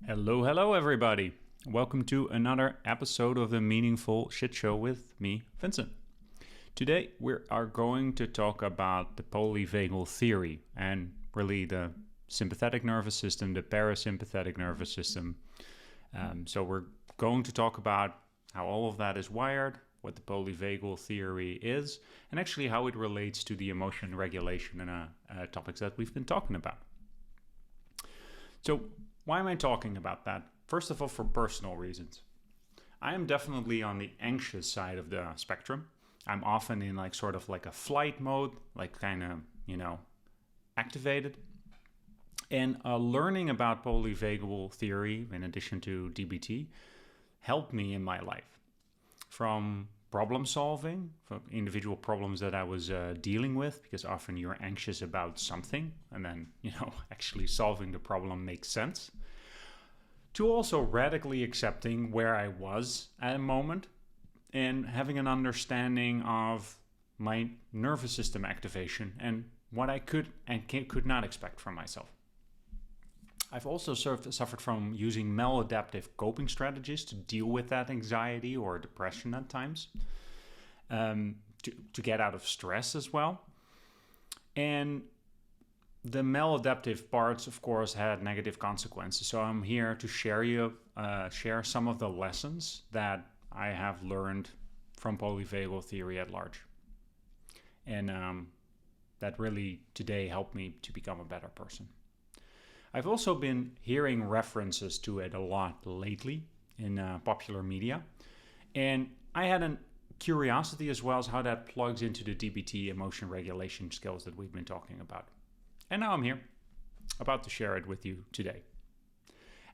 Hello, everybody. Welcome to another episode of the Meaningful Shit Show with me, Vincent. Today, we are going to talk about the polyvagal theory and really the sympathetic nervous system, the parasympathetic nervous system. So we're going to talk about how all of that is wired, what the polyvagal theory is, and actually how it relates to the emotion regulation and topics that we've been talking about. So why am I talking about that? First of all, for personal reasons. I am definitely on the anxious side of the spectrum. I'm often in like a flight mode, like activated. And learning about polyvagal theory, in addition to DBT, helped me in my life. From problem solving, for individual problems that I was dealing with, because often you're anxious about something, and then, actually solving the problem makes sense, to also radically accepting where I was at a moment and having an understanding of my nervous system activation and what I could and could not expect from myself. I've also suffered from using maladaptive coping strategies to deal with that anxiety or depression at times, to get out of stress as well. And the maladaptive parts, of course, had negative consequences. So I'm here to share some of the lessons that I have learned from polyvagal theory at large. And that really today helped me to become a better person. I've also been hearing references to it a lot lately in popular media. And I had a curiosity as well as how that plugs into the DBT emotion regulation skills that we've been talking about. And now I'm here, about to share it with you today.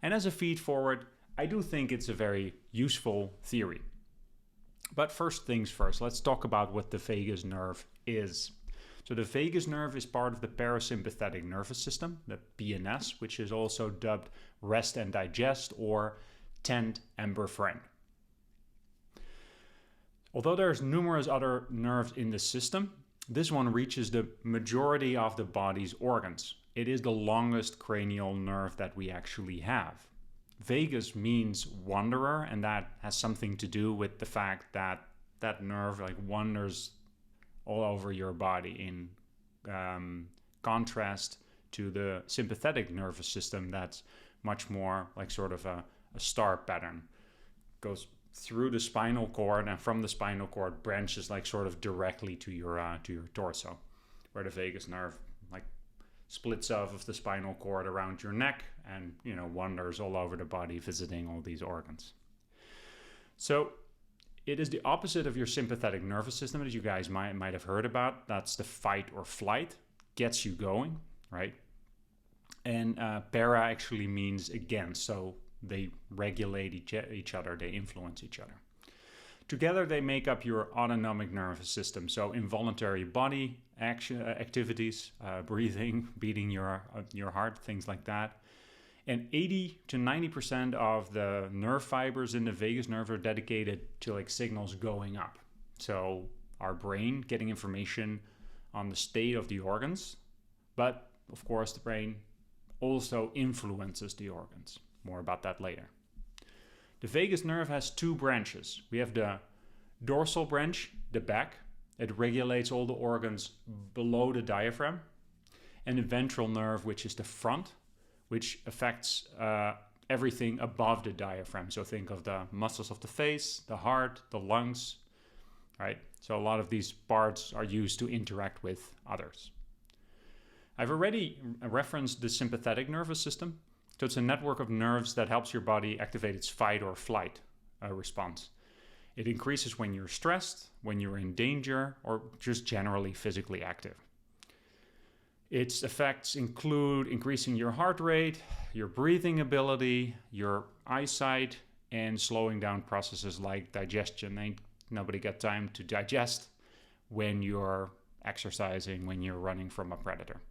And as a feed forward, I do think it's a very useful theory. But first things first, let's talk about what the vagus nerve is. So the vagus nerve is part of the parasympathetic nervous system, the PNS, which is also dubbed rest and digest or tend and befriend. Although there's numerous other nerves in the system, this one reaches the majority of the body's organs. It is the longest cranial nerve that we actually have. Vagus means wanderer, and that has something to do with the fact that that nerve wanders all over your body in contrast to the sympathetic nervous system that's much more like a star pattern. Goes through the spinal cord, and from the spinal cord branches directly to your torso, where the vagus nerve splits off of the spinal cord around your neck and wanders all over the body visiting all these organs. So it is the opposite of your sympathetic nervous system, as you guys might have heard about. That's the fight or flight, gets you going, right? And para actually means against, so they regulate each other, they influence each other. Together they make up your autonomic nervous system, so involuntary body action activities, breathing, beating your heart, things like that. And 80 to 90% of the nerve fibers in the vagus nerve are dedicated to signals going up. So our brain getting information on the state of the organs, but of course the brain also influences the organs. More about that later. The vagus nerve has two branches. We have the dorsal branch, the back. It regulates all the organs below the diaphragm. And the ventral nerve, which is the front, which affects everything above the diaphragm. So think of the muscles of the face, the heart, the lungs, right? So a lot of these parts are used to interact with others. I've already referenced the sympathetic nervous system. So it's a network of nerves that helps your body activate its fight or flight response. It increases when you're stressed, when you're in danger, or just generally physically active. Its effects include increasing your heart rate, your breathing ability, your eyesight, and slowing down processes like digestion. Ain't nobody got time to digest when you're exercising, when you're running from a predator.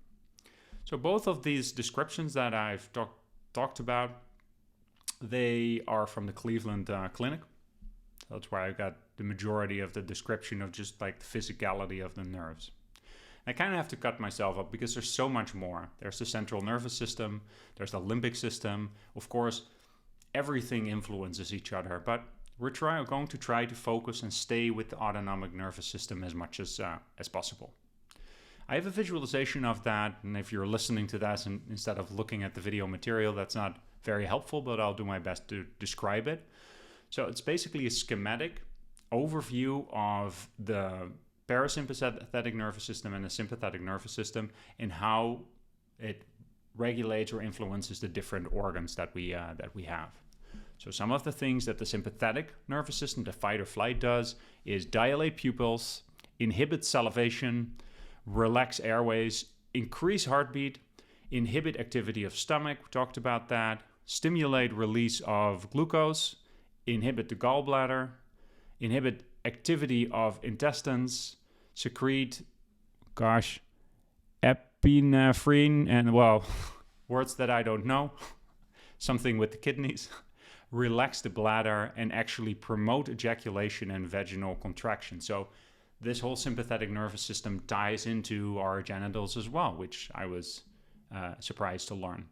So both of these descriptions that I've talked about, they are from the Cleveland Clinic. That's where I got the majority of the description of just the physicality of the nerves. I kind of have to cut myself up because there's so much more. There's the central nervous system, there's the limbic system. Of course, everything influences each other, but we're going to try to focus and stay with the autonomic nervous system as much as possible. I have a visualization of that, and if you're listening to that instead of looking at the video material, that's not very helpful, but I'll do my best to describe it. So it's basically a schematic overview of the parasympathetic nervous system and the sympathetic nervous system and how it regulates or influences the different organs that we have. So some of the things that the sympathetic nervous system, the fight or flight, does is dilate pupils, inhibit salivation, relax airways, increase heartbeat, inhibit activity of stomach, we talked about that, stimulate release of glucose, inhibit the gallbladder, inhibit activity of intestines, secrete, epinephrine, and words that I don't know, something with the kidneys, relax the bladder, and actually promote ejaculation and vaginal contraction. So this whole sympathetic nervous system ties into our genitals as well, which I was surprised to learn.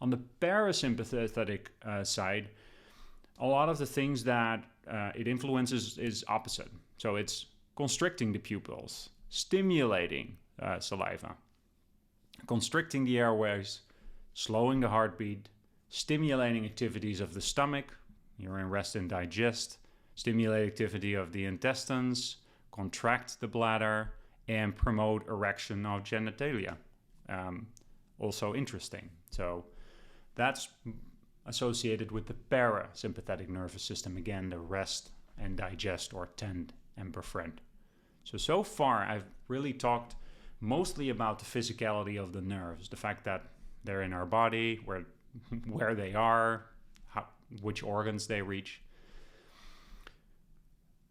On the parasympathetic side, a lot of the things that it influences is opposite. So it's constricting the pupils, stimulating saliva, constricting the airways, slowing the heartbeat, stimulating activities of the stomach, urine rest and digest, stimulate activity of the intestines, contract the bladder, and promote erection of genitalia. Also interesting. So that's associated with the parasympathetic nervous system. Again, the rest and digest or tend and befriend. So far I've really talked mostly about the physicality of the nerves, the fact that they're in our body, where they are, which organs they reach.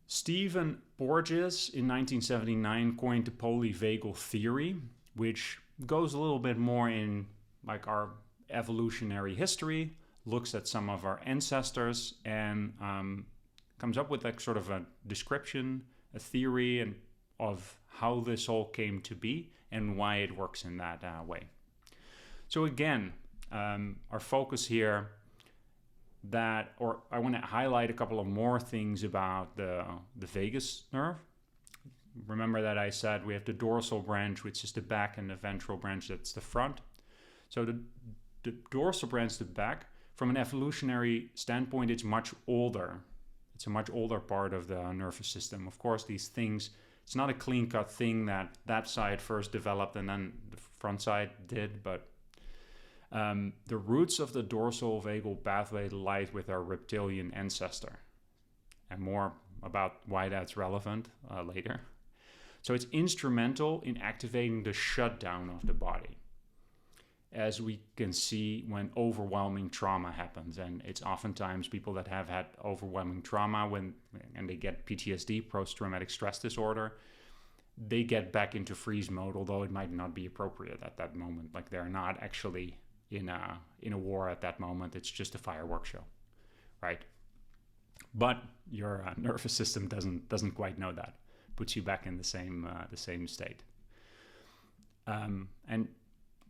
Stephen Porges in 1979 coined the polyvagal theory, which goes a little bit more in like our evolutionary history, looks at some of our ancestors, and comes up with like sort of a description, a theory, and of how this all came to be and why it works in that way. So again, our focus here I want to highlight a couple of more things about the vagus nerve. Remember that I said we have the dorsal branch, which is the back, and the ventral branch, that's the front. So the dorsal branch, the back, from an evolutionary standpoint, it's much older. It's a much older part of the nervous system. Of course, these things, it's not a clean-cut thing that side first developed and then the front side did, but the roots of the dorsal vagal pathway lie with our reptilian ancestor. And more about why that's relevant later. So it's instrumental in activating the shutdown of the body, as we can see when overwhelming trauma happens. And it's oftentimes people that have had overwhelming trauma and they get PTSD, post-traumatic stress disorder, they get back into freeze mode, although it might not be appropriate at that moment. Like they're not actually in a war at that moment. It's just a fireworks show, right? But your nervous system doesn't quite know that. Puts you back in the same state. And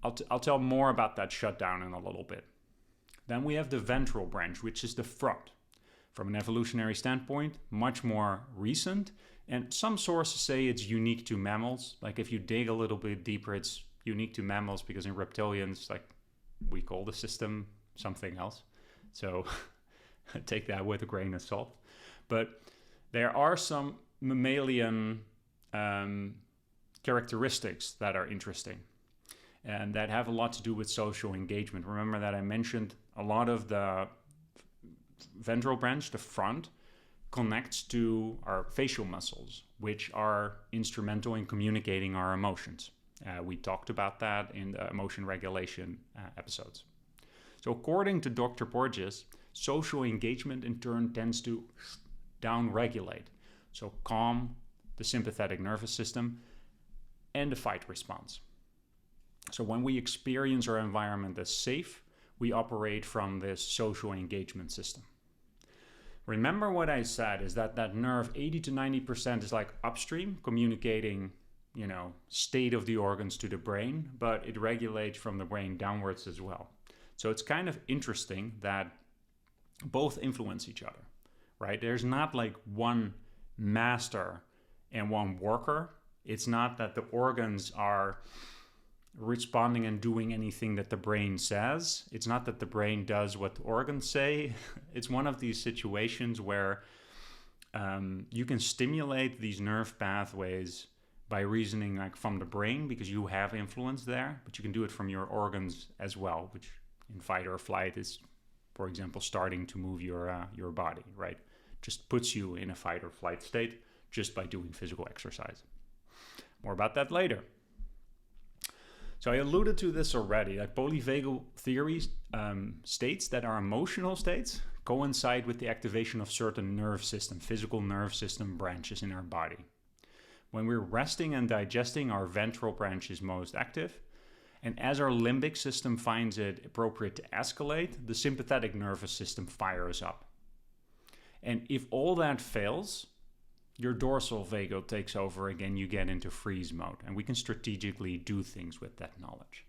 I'll tell more about that shutdown in a little bit. Then we have the ventral branch, which is the front. From an evolutionary standpoint, much more recent. And some sources say it's unique to mammals. Like if you dig a little bit deeper, it's unique to mammals because in reptilians, like we call the system something else. So take that with a grain of salt. But there are some mammalian characteristics that are interesting and that have a lot to do with social engagement. Remember that I mentioned a lot of the ventral branch, the front, connects to our facial muscles, which are instrumental in communicating our emotions. We talked about that in the emotion regulation episodes. So according to Dr. Porges, social engagement in turn tends to down-regulate. So calm the sympathetic nervous system and the fight response. So when we experience our environment as safe, we operate from this social engagement system. Remember what I said is that nerve 80 to 90% is like upstream, communicating state of the organs to the brain, but it regulates from the brain downwards as well. So it's kind of interesting that both influence each other, right? There's not like one master and one worker. It's not that the organs are responding and doing anything that the brain says. It's not that the brain does what the organs say. It's one of these situations where you can stimulate these nerve pathways by reasoning like from the brain because you have influence there, but you can do it from your organs as well, which in fight or flight is, for example, starting to move your body, right? Just puts you in a fight or flight state just by doing physical exercise. More about that later. So I alluded to this already, like polyvagal theory states that our emotional states coincide with the activation of certain physical nerve system branches in our body. When we're resting and digesting, our ventral branch is most active. And as our limbic system finds it appropriate to escalate, the sympathetic nervous system fires up. And if all that fails, your dorsal vagal takes over again, you get into freeze mode. And we can strategically do things with that knowledge.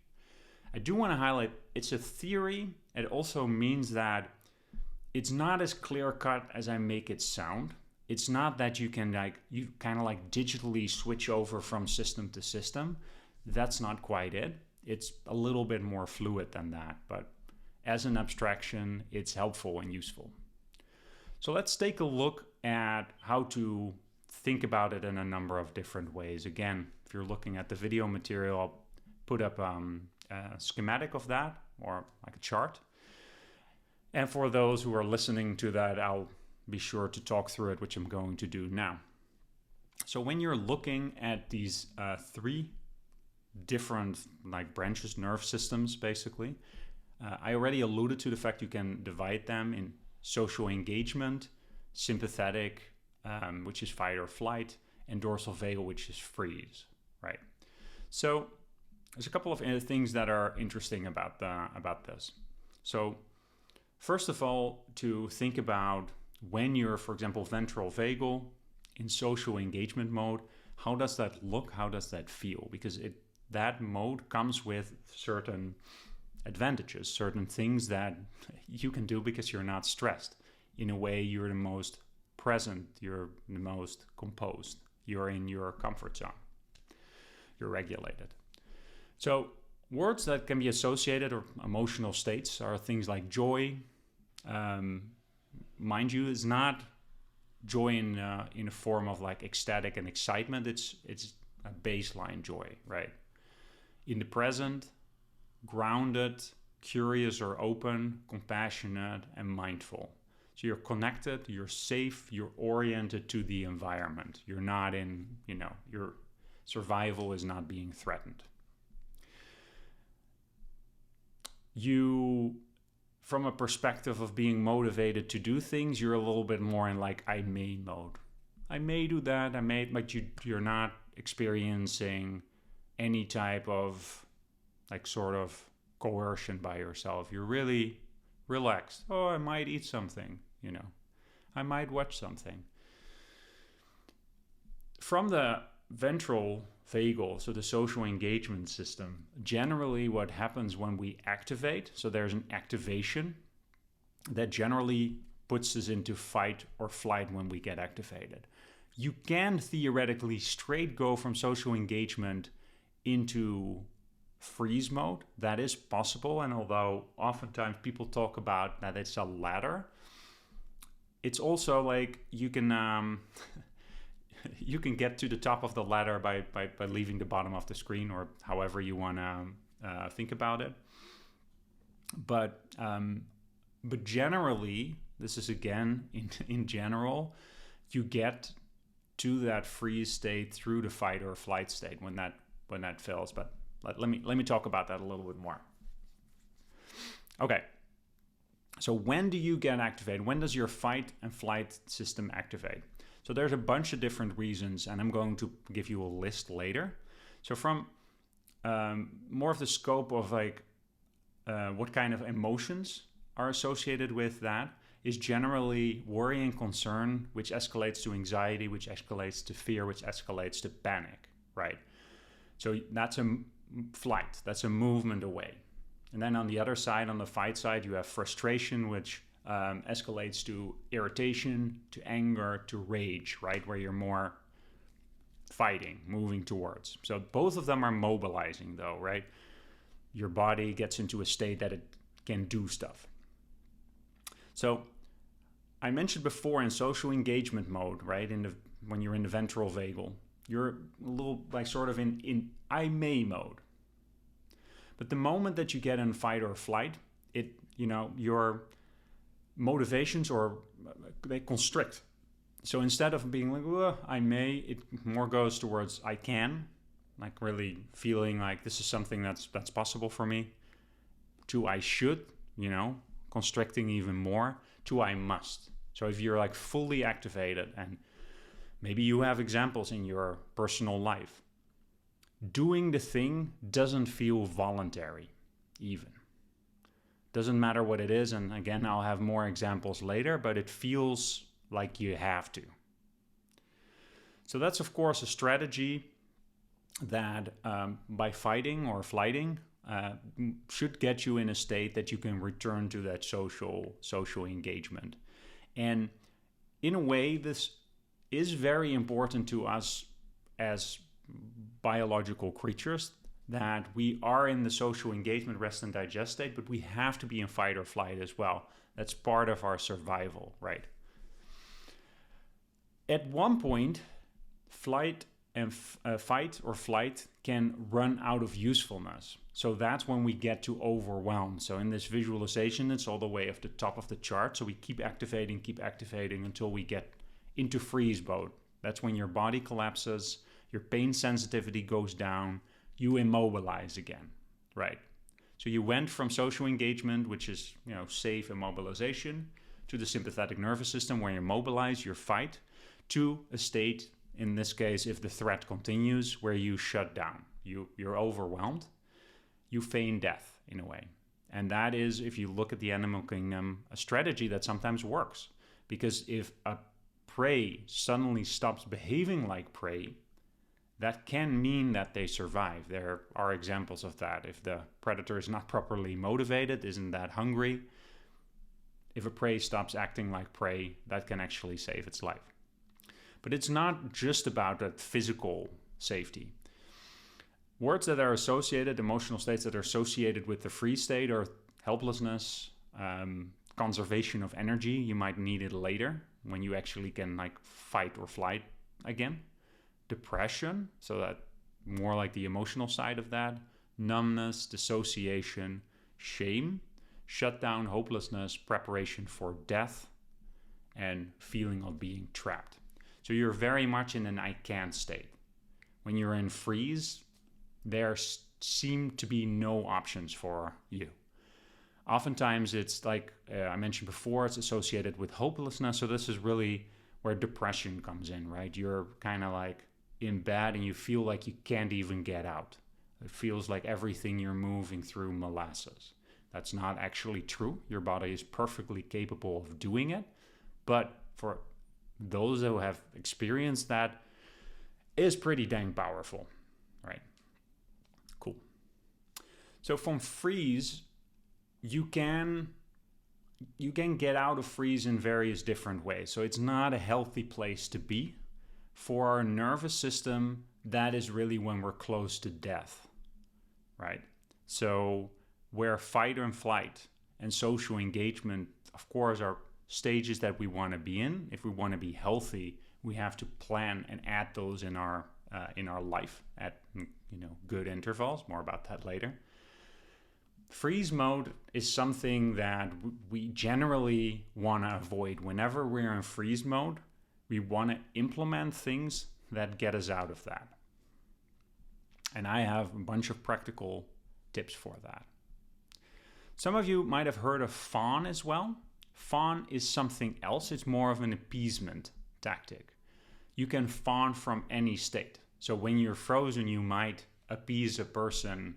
I do want to highlight, it's a theory. It also means that it's not as clear-cut as I make it sound. It's not that you can digitally switch over from system to system. That's not quite it. It's a little bit more fluid than that, but as an abstraction, it's helpful and useful. So let's take a look at how to think about it in a number of different ways. Again, if you're looking at the video material, I'll put up a schematic of that, or like a chart. And for those who are listening to that, I'll be sure to talk through it, which I'm going to do now. So when you're looking at these three different branches, nerve systems, basically, I already alluded to the fact you can divide them in social engagement, sympathetic, which is fight or flight, and dorsal vagal, which is freeze, right? So there's a couple of things that are interesting about this. So first of all, to think about when you're, for example, ventral vagal in social engagement mode, how does that look? How does that feel? Because that mode comes with certain advantages, certain things that you can do because you're not stressed. In a way, you're the most present, you're the most composed, you're in your comfort zone, you're regulated. So words that can be associated or emotional states are things like joy. Mind you, it's not joy in a form of like ecstatic and excitement. It's a baseline joy, right? In the present, grounded, curious or open, compassionate, and mindful. So you're connected, you're safe, you're oriented to the environment. You're not in, your survival is not being threatened. You, from a perspective of being motivated to do things, you're a little bit more in like I may mode. I may do that, but you're not experiencing any type of sort of coercion by yourself. You're really relaxed. Oh, I might eat something, I might watch something. From the ventral vagal, so the social engagement system, generally what happens when we activate, so there's an activation that generally puts us into fight or flight when we get activated. You can theoretically straight go from social engagement into freeze mode. That is possible, and although oftentimes people talk about that it's a ladder, it's also like you can you can get to the top of the ladder by leaving the bottom of the screen, or however you want to think about it. But generally, this is again in general, you get to that freeze state through the fight or flight state when that fails. But let me talk about that a little bit more. Okay. So when do you get activated? When does your fight and flight system activate? So there's a bunch of different reasons, and I'm going to give you a list later. So from more of the scope of what kind of emotions are associated with that is generally worry and concern, which escalates to anxiety, which escalates to fear, which escalates to panic, right? So that's a flight, that's a movement away. And then on the other side, on the fight side, you have frustration, which escalates to irritation, to anger, to rage, right? Where you're more fighting, moving towards. So both of them are mobilizing though, right? Your body gets into a state that it can do stuff. So I mentioned before in social engagement mode, right? When you're in the ventral vagal, you're a little like sort of in I may mode. But the moment that you get in fight or flight, your motivations they constrict. So instead of being like, I may, it more goes towards I can, like really feeling like this is something that's possible for me, to I should, constricting even more, to I must. So if you're like fully activated, and maybe you have examples in your personal life, doing the thing doesn't feel voluntary even. Doesn't matter what it is, and again, I'll have more examples later, but it feels like you have to. So that's of course a strategy that by fighting or flighting should get you in a state that you can return to that social engagement. And in a way, this is very important to us as biological creatures, that we are in the social engagement, rest and digest state, but we have to be in fight or flight as well. That's part of our survival, right? At one point, fight or flight can run out of usefulness. So that's when we get to overwhelm. So in this visualization, it's all the way at the top of the chart. So we keep activating until we get into freeze mode. That's when your body collapses, your pain sensitivity goes down, you immobilize again, right? So you went from social engagement, which is, safe immobilization, to the sympathetic nervous system where you mobilize, your fight, to a state, in this case, if the threat continues, where you shut down. You're overwhelmed. You feign death in a way. And that is, if you look at the animal kingdom, a strategy that sometimes works. Because if a prey suddenly stops behaving like prey, that can mean that they survive. There are examples of that. If the predator is not properly motivated, isn't that hungry, if a prey stops acting like prey, that can actually save its life. But it's not just about that physical safety. Words that are associated, emotional states that are associated with the freeze state are helplessness, conservation of energy. You might need it later when you actually can fight or flight again. Depression, so that more like the emotional side of that. Numbness, dissociation, shame, shutdown, hopelessness, preparation for death, and feeling of being trapped. So you're very much in an I can't state. When you're in freeze, there seem to be no options for you. Oftentimes it's like I mentioned before, it's associated with hopelessness. So this is really where depression comes in, right? You're kind of like in bed and you feel like you can't even get out. It feels like everything you're moving through molasses. That's not actually true. Your body is perfectly capable of doing it. But for those who have experienced that, is pretty dang powerful, right? Cool. So from freeze, you can get out of freeze in various different ways. So it's not a healthy place to be. For our nervous system, that is really when we're close to death, right? So where fight and flight and social engagement, of course, are stages that we want to be in. If we want to be healthy, we have to plan and add those in our life at good intervals. More about that later. Freeze mode is something that we generally want to avoid. Whenever we're in freeze mode, we want to implement things that get us out of that. And I have a bunch of practical tips for that. Some of you might have heard of fawn as well. Fawn is something else. It's more of an appeasement tactic. You can fawn from any state. So when you're frozen, you might appease a person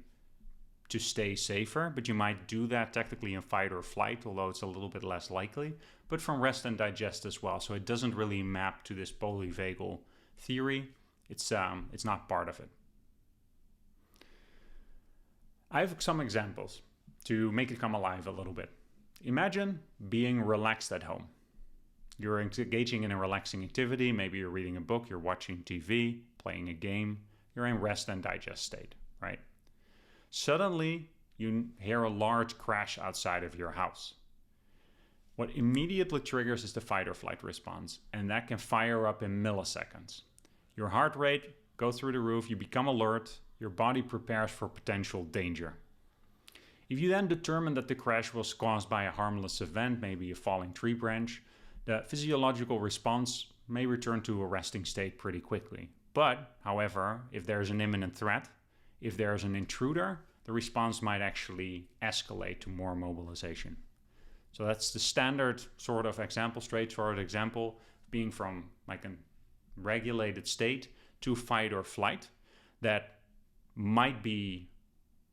to stay safer, but you might do that technically in fight or flight, although it's a little bit less likely, but from rest and digest as well. So it doesn't really map to this polyvagal theory. It's not part of it. I have some examples to make it come alive a little bit. Imagine being relaxed at home. You're engaging in a relaxing activity. Maybe you're reading a book, you're watching TV, playing a game. You're in rest and digest state, right? Suddenly, you hear a large crash outside of your house. What immediately triggers is the fight or flight response, and that can fire up in milliseconds. Your heart rate goes through the roof, you become alert, your body prepares for potential danger. If you then determine that the crash was caused by a harmless event, maybe a falling tree branch, the physiological response may return to a resting state pretty quickly. But, however, if there's an imminent threat, if there's an intruder, the response might actually escalate to more mobilization. So that's the standard sort of example, straightforward example, being from like a regulated state to fight or flight that might be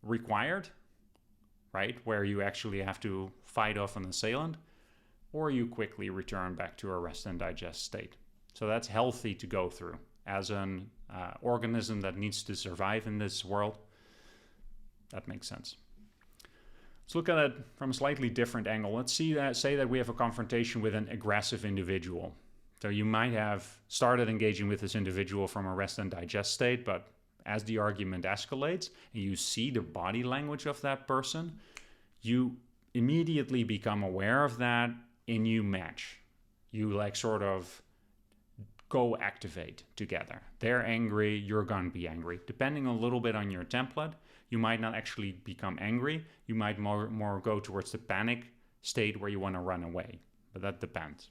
required, right? Where you actually have to fight off an assailant, or you quickly return back to a rest and digest state. So that's healthy to go through as an organism that needs to survive in this world. That makes sense. Let's look at it from a slightly different angle. Let's say that we have a confrontation with an aggressive individual. So you might have started engaging with this individual from a rest and digest state, but as the argument escalates and you see the body language of that person, you immediately become aware of that and you match. You like sort of co-activate together. They're angry, you're gonna be angry. Depending a little bit on your template, you might not actually become angry. You might more go towards the panic state where you want to run away. But that depends.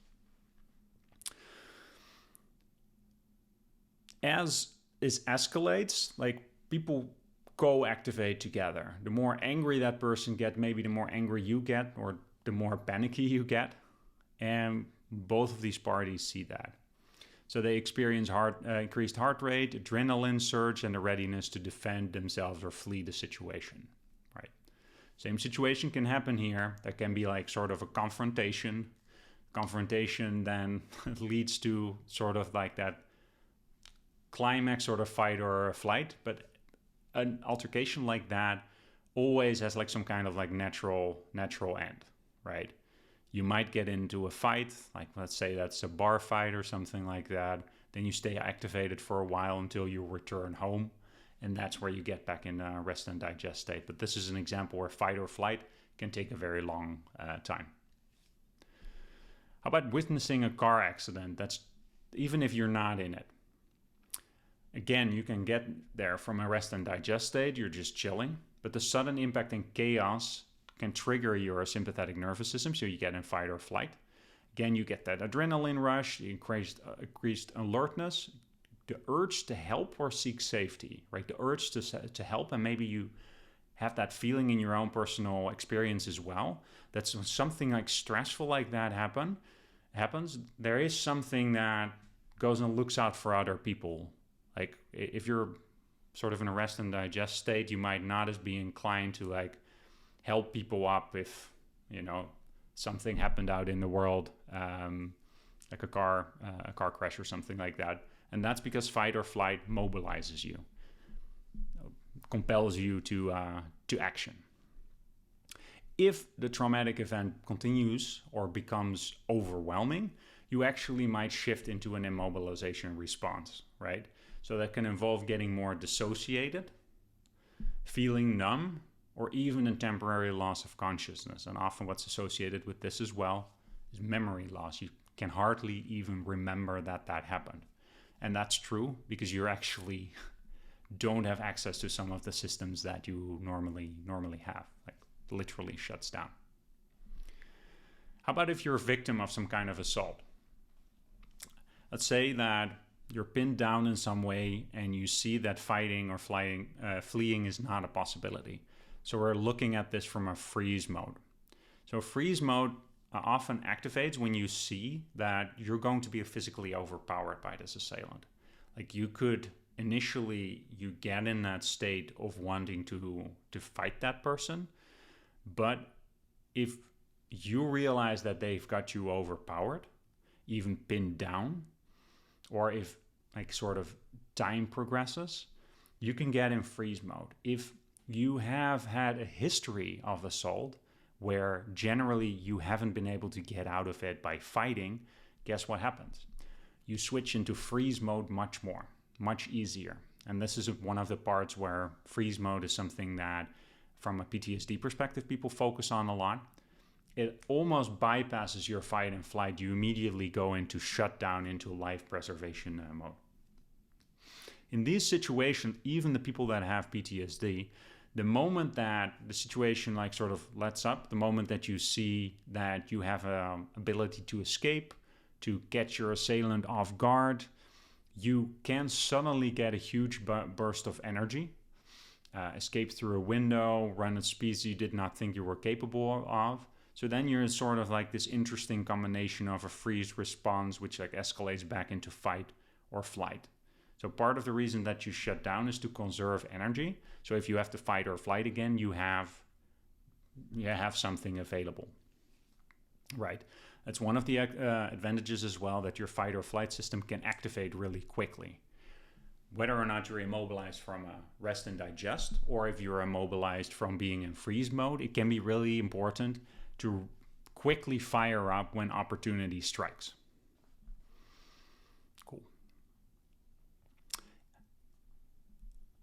As this escalates, like people co-activate together. The more angry that person gets, maybe the more angry you get, or the more panicky you get. And both of these parties see that. So they experience increased heart rate, adrenaline surge, and a readiness to defend themselves or flee the situation, right? Same situation can happen here. That can be like sort of a confrontation. Confrontation then leads to sort of like that climax sort of fight or flight. But an altercation like that always has like some kind of like natural end, right? You might get into a fight, like let's say that's a bar fight or something like that. Then you stay activated for a while until you return home. And that's where you get back in rest and digest state. But this is an example where fight or flight can take a very long time. How about witnessing a car accident? That's even if you're not in it. Again, you can get there from a rest and digest state. You're just chilling. But the sudden impact and chaos can trigger your sympathetic nervous system, so you get in fight or flight. Again, you get that adrenaline rush, increased alertness, the urge to help or seek safety, right? The urge to help, and maybe you have that feeling in your own personal experience as well. That's when something like stressful like that happens. There is something that goes and looks out for other people. Like if you're sort of in a rest and digest state, you might not as be inclined to like help people up if, something happened out in the world, like a car crash or something like that. And that's because fight or flight mobilizes you, compels you to action. If the traumatic event continues or becomes overwhelming, you actually might shift into an immobilization response, right? So that can involve getting more dissociated, feeling numb, or even a temporary loss of consciousness. And often what's associated with this as well is memory loss. You can hardly even remember that happened. And that's true because you actually don't have access to some of the systems that you normally have, like literally shuts down. How about if you're a victim of some kind of assault? Let's say that you're pinned down in some way and you see that fighting or fleeing is not a possibility. So we're looking at this from a freeze mode. So freeze mode often activates when you see that you're going to be physically overpowered by this assailant. Like you could initially, you get in that state of wanting to fight that person. But if you realize that they've got you overpowered, even pinned down, or if like sort of time progresses, you can get in freeze mode. If you have had a history of assault where generally you haven't been able to get out of it by fighting, guess what happens? You switch into freeze mode much easier. And this is one of the parts where freeze mode is something that, from a PTSD perspective, people focus on a lot. It almost bypasses your fight and flight. You immediately go into shutdown, into life preservation mode. In these situations, even the people that have PTSD, the moment that the situation like sort of lets up, the moment that you see that you have an ability to escape, to get your assailant off guard, you can suddenly get a huge burst of energy, escape through a window, run at speeds you did not think you were capable of. So then you're in sort of like this interesting combination of a freeze response, which like escalates back into fight or flight. So part of the reason that you shut down is to conserve energy. So if you have to fight or flight again, you have something available, right? That's one of the advantages as well, that your fight or flight system can activate really quickly. Whether or not you're immobilized from a rest and digest, or if you're immobilized from being in freeze mode, it can be really important to quickly fire up when opportunity strikes. Cool.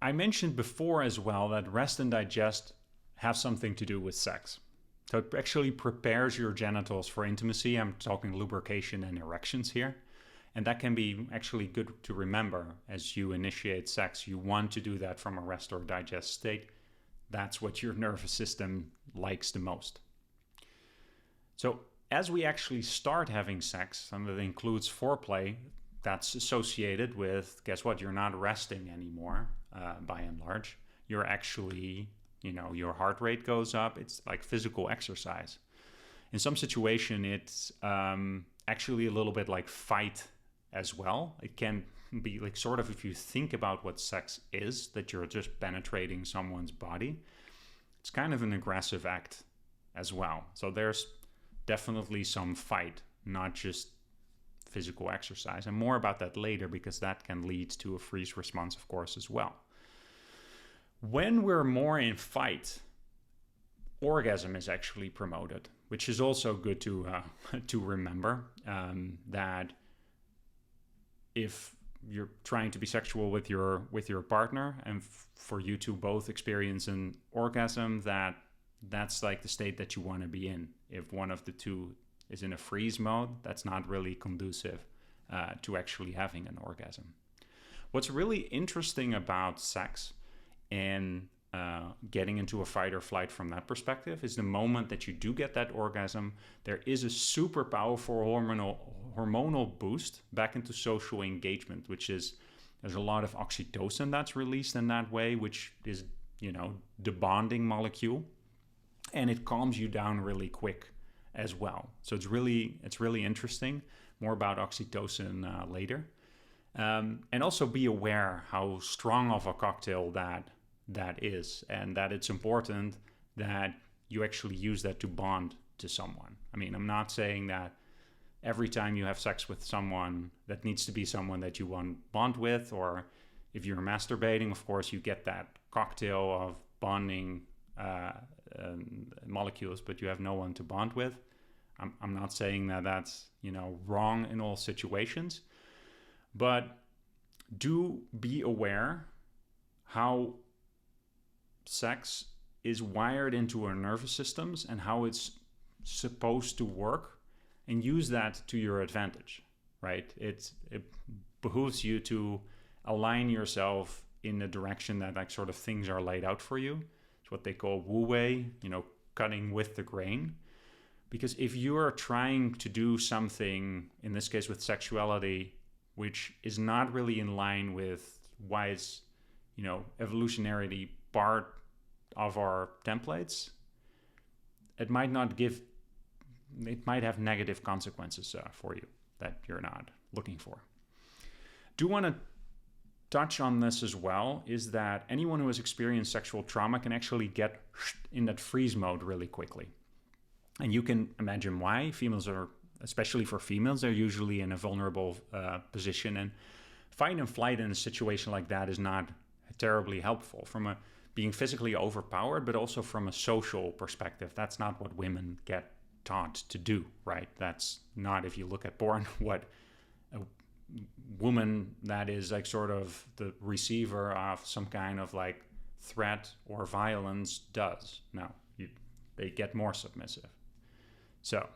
I mentioned before as well that rest and digest have something to do with sex. So it actually prepares your genitals for intimacy. I'm talking lubrication and erections here. And that can be actually good to remember as you initiate sex. You want to do that from a rest or digest state. That's what your nervous system likes the most. So as we actually start having sex, and that includes foreplay, that's associated with, guess what, you're not resting anymore, by and large. You're actually, your heart rate goes up. It's like physical exercise. In some situation, it's actually a little bit like fight as well. It can be like sort of, if you think about what sex is, that you're just penetrating someone's body, it's kind of an aggressive act as well. So there's definitely some fight, not just physical exercise. And more about that later, because that can lead to a freeze response, of course, as well. When we're more in fight, orgasm is actually promoted, which is also good to remember, that if you're trying to be sexual with your partner and for you to both experience an orgasm, that's like the state that you want to be in. If one of the two is in a freeze mode, that's not really conducive to actually having an orgasm. What's really interesting about sex and getting into a fight or flight from that perspective is the moment that you do get that orgasm, there is a super powerful hormonal boost back into social engagement, which is, there's a lot of oxytocin that's released in that way, which is, the bonding molecule, and it calms you down really quick as well. So it's really interesting. More about oxytocin later. And also be aware how strong of a cocktail that is, and that it's important that you actually use that to bond to someone. I mean, I'm not saying that every time you have sex with someone, that needs to be someone that you want to bond with, or if you're masturbating, of course, you get that cocktail of bonding molecules, but you have no one to bond with. I'm not saying that that's, wrong in all situations, but do be aware how sex is wired into our nervous systems and how it's supposed to work, and use that to your advantage, right? It behooves you to align yourself in the direction that like sort of things are laid out for you. It's what they call wu wei, cutting with the grain. Because if you are trying to do something, in this case with sexuality, which is not really in line with wise, evolutionarily part of our templates, it might have negative consequences for you that you're not looking for. Do want to touch on this as well, is that anyone who has experienced sexual trauma can actually get in that freeze mode really quickly. And you can imagine why. Especially for females, they're usually in a vulnerable position, and fight and flight in a situation like that is not terribly helpful. From a being physically overpowered, but also from a social perspective. That's not what women get taught to do, right? That's not, if you look at porn, what a woman that is like sort of the receiver of some kind of like threat or violence does. No, they get more submissive. So,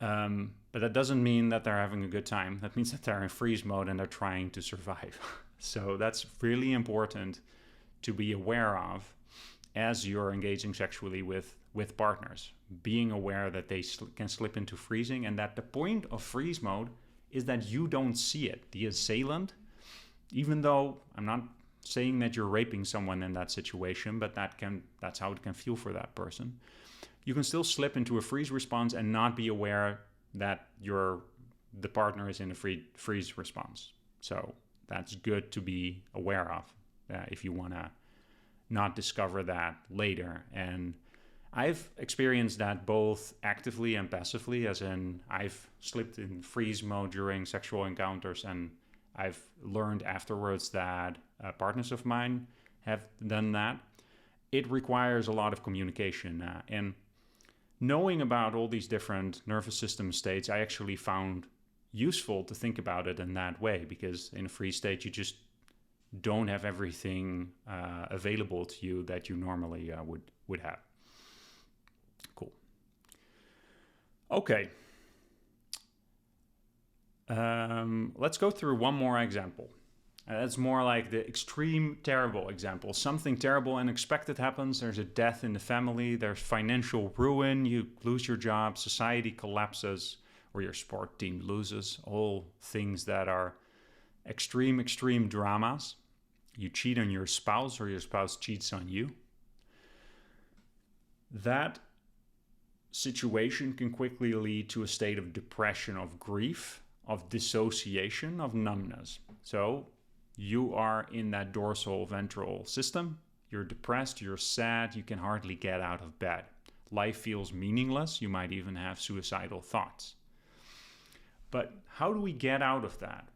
but that doesn't mean that they're having a good time. That means that they're in freeze mode and they're trying to survive. So that's really important to be aware of as you're engaging sexually with partners. Being aware that they can slip into freezing, and that the point of freeze mode is that you don't see it. The assailant, even though I'm not saying that you're raping someone in that situation, but that's how it can feel for that person. You can still slip into a freeze response and not be aware that the partner is in a freeze response. So that's good to be aware of if you want to not discover that later. And I've experienced that both actively and passively, as in I've slipped in freeze mode during sexual encounters, and I've learned afterwards that partners of mine have done that. It requires a lot of communication. And knowing about all these different nervous system states, I actually found useful to think about it in that way, because in a freeze state, you just don't have everything available to you that you normally would have. Cool. Okay. Let's go through one more example. That's more like the extreme terrible example. Something terrible and unexpected happens. There's a death in the family. There's financial ruin. You lose your job. Society collapses, or your sport team loses. All things that are extreme dramas. You cheat on your spouse, or your spouse cheats on you. That situation can quickly lead to a state of depression, of grief, of dissociation, of numbness. So you are in that dorsal ventral system. You're depressed, you're sad, you can hardly get out of bed. Life feels meaningless. You might even have suicidal thoughts. But how do we get out of that?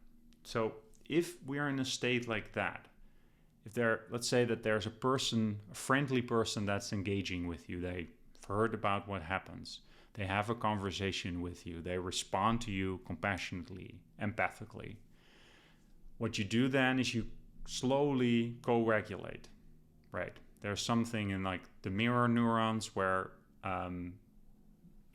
So if we're in a state like that, let's say that there's a friendly person that's engaging with you. They've heard about what happens. They have a conversation with you. They respond to you compassionately, empathically. What you do then is you slowly co-regulate, right? There's something in like the mirror neurons where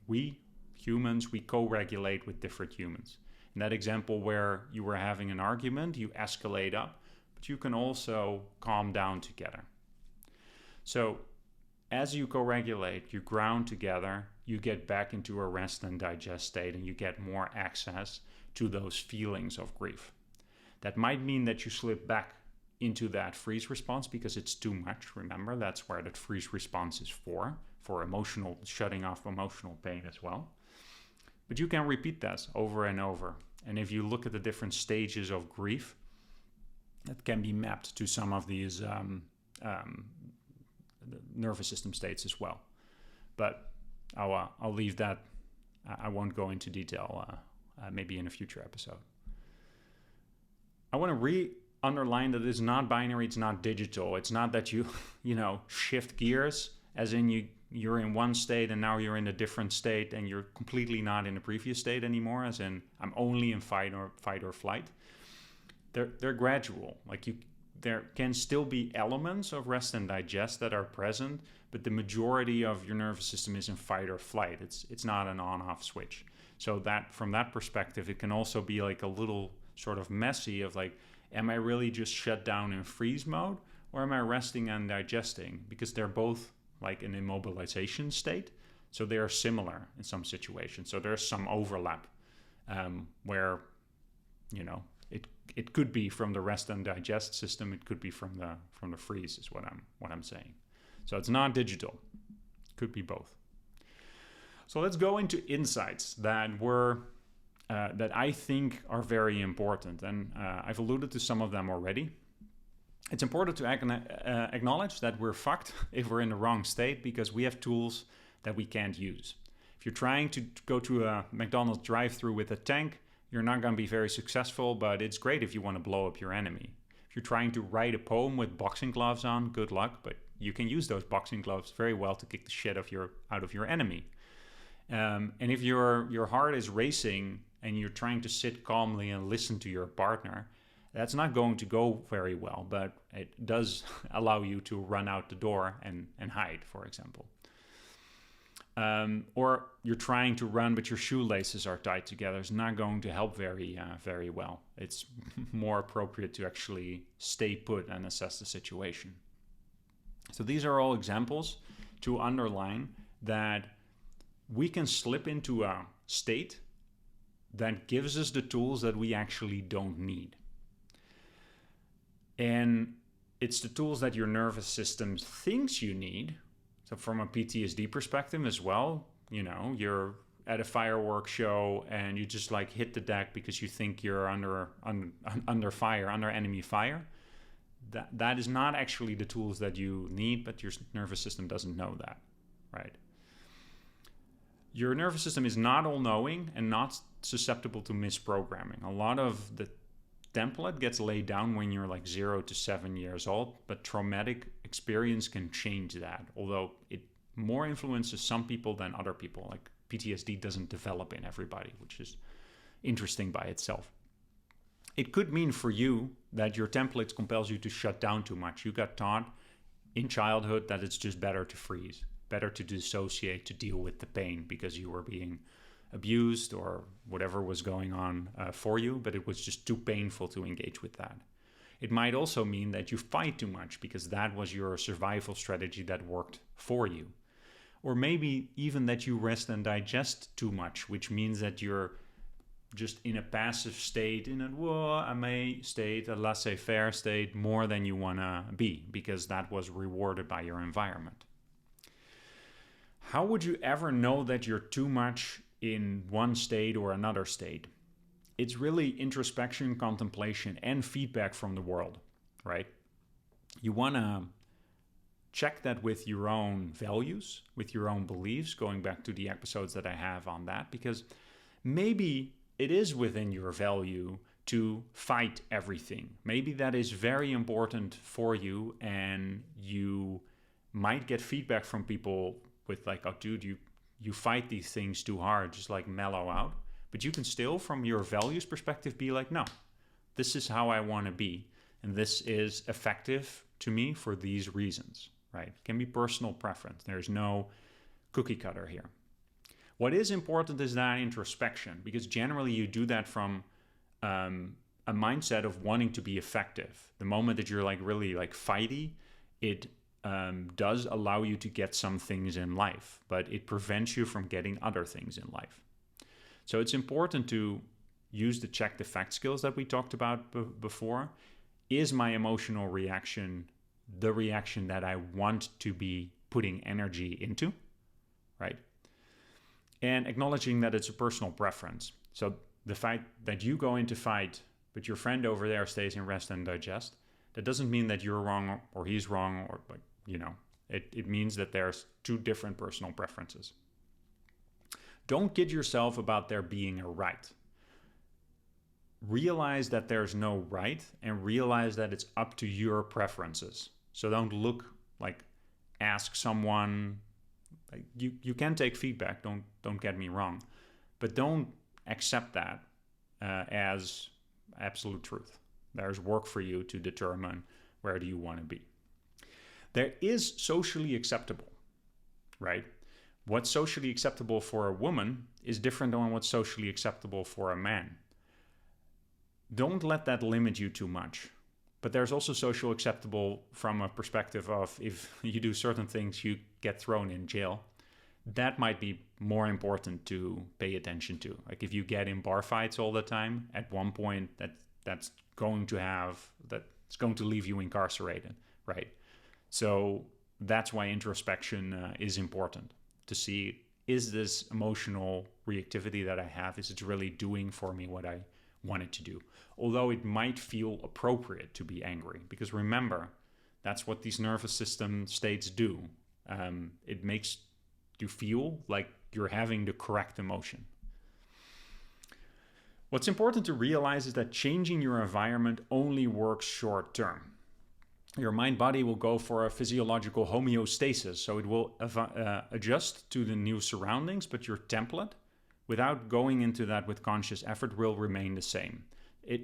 we humans, we co-regulate with different humans. In that example where you were having an argument, you escalate up, but you can also calm down together. So as you co-regulate, you ground together, you get back into a rest and digest state, and you get more access to those feelings of grief. That might mean that you slip back into that freeze response because it's too much. Remember, that's where that freeze response is for emotional, shutting off emotional pain as well. But you can repeat that over and over. And if you look at the different stages of grief, that can be mapped to some of these nervous system states as well. But I'll leave that. I won't go into detail, maybe in a future episode. I want to underline that it's not binary, it's not digital. It's not that you shift gears, as in you're in one state and now you're in a different state and you're completely not in the previous state anymore, as in I'm only in fight or flight. They're gradual. There can still be elements of rest and digest that are present, but the majority of your nervous system is in fight or flight. It's not an on-off switch. So that from that perspective, it can also be like a little sort of messy of like, am I really just shut down in freeze mode, or am I resting and digesting? Because they're both like an immobilization state, so they are similar in some situations. So there's some overlap where it could be from the rest and digest system. It could be from the freeze, is what I'm saying. So it's not digital. Could be both. So let's go into insights that I think are very important, and I've alluded to some of them already. It's important to acknowledge that we're fucked if we're in the wrong state, because we have tools that we can't use. If you're trying to go to a McDonald's drive-thru with a tank, you're not going to be very successful, but it's great if you want to blow up your enemy. If you're trying to write a poem with boxing gloves on, good luck, but you can use those boxing gloves very well to kick the shit out of your enemy. And if your heart is racing and you're trying to sit calmly and listen to your partner, that's not going to go very well, but it does allow you to run out the door and hide, for example. Or you're trying to run, but your shoelaces are tied together. It's not going to help very well. It's more appropriate to actually stay put and assess the situation. So these are all examples to underline that we can slip into a state that gives us the tools that we actually don't need. And it's the tools that your nervous system thinks you need. So from a PTSD perspective as well, you're at a fireworks show and you just like hit the deck because you think you're under enemy fire. That is not actually the tools that you need, but your nervous system doesn't know that, right? Your nervous system is not all-knowing and not susceptible to misprogramming. A lot of the template gets laid down when you're like 0 to 7 years old, but traumatic experience can change that, although it more influences some people than other people. Like PTSD doesn't develop in everybody, which is interesting by itself. It could mean for you that your template compels you to shut down too much. You got taught in childhood that it's just better to freeze, better to dissociate, to deal with the pain because you were being abused or whatever was going on for you, but it was just too painful to engage with that. It might also mean that you fight too much because that was your survival strategy that worked for you. Or maybe even that you rest and digest too much, which means that you're just in a passive state, in a laissez-faire state, more than you want to be because that was rewarded by your environment. How would you ever know that you're too much in one state or another state? It's really introspection, contemplation, and feedback from the world, right? You want to check that with your own values, with your own beliefs, going back to the episodes that I have on that, because maybe it is within your value to fight everything. Maybe that is very important for you, and you might get feedback from people with like, oh, dude, you fight these things too hard, just like mellow out. But you can still, from your values perspective, be like, no, this is how I want to be. And this is effective to me for these reasons, right? It can be personal preference. There's no cookie cutter here. What is important is that introspection, because generally you do that from a mindset of wanting to be effective. The moment that you're like really like fighty, it does allow you to get some things in life, but it prevents you from getting other things in life. So it's important to use the check the fact skills that we talked about before. Is my emotional reaction the reaction that I want to be putting energy into, right? And acknowledging that it's a personal preference. So the fact that you go into fight, but your friend over there stays in rest and digest, that doesn't mean that you're wrong or he's wrong, or like, it means that there's two different personal preferences. Don't kid yourself about there being a right. Realize that there's no right, and realize that it's up to your preferences. So don't ask someone. Like you can take feedback. Don't get me wrong, but don't accept that as absolute truth. There's work for you to determine where do you want to be. There is socially acceptable, right? What's socially acceptable for a woman is different than what's socially acceptable for a man. Don't let that limit you too much. But there's also social acceptable from a perspective of if you do certain things, you get thrown in jail. That might be more important to pay attention to. Like if you get in bar fights all the time, at one point that's going to leave you incarcerated, right? So that's why introspection is important, to see, is this emotional reactivity that I have, is it really doing for me what I want it to do? Although it might feel appropriate to be angry, because remember, that's what these nervous system states do. It makes you feel like you're having the correct emotion. What's important to realize is that changing your environment only works short term. Your mind-body will go for a physiological homeostasis, so it will adjust to the new surroundings, but your template, without going into that with conscious effort, will remain the same.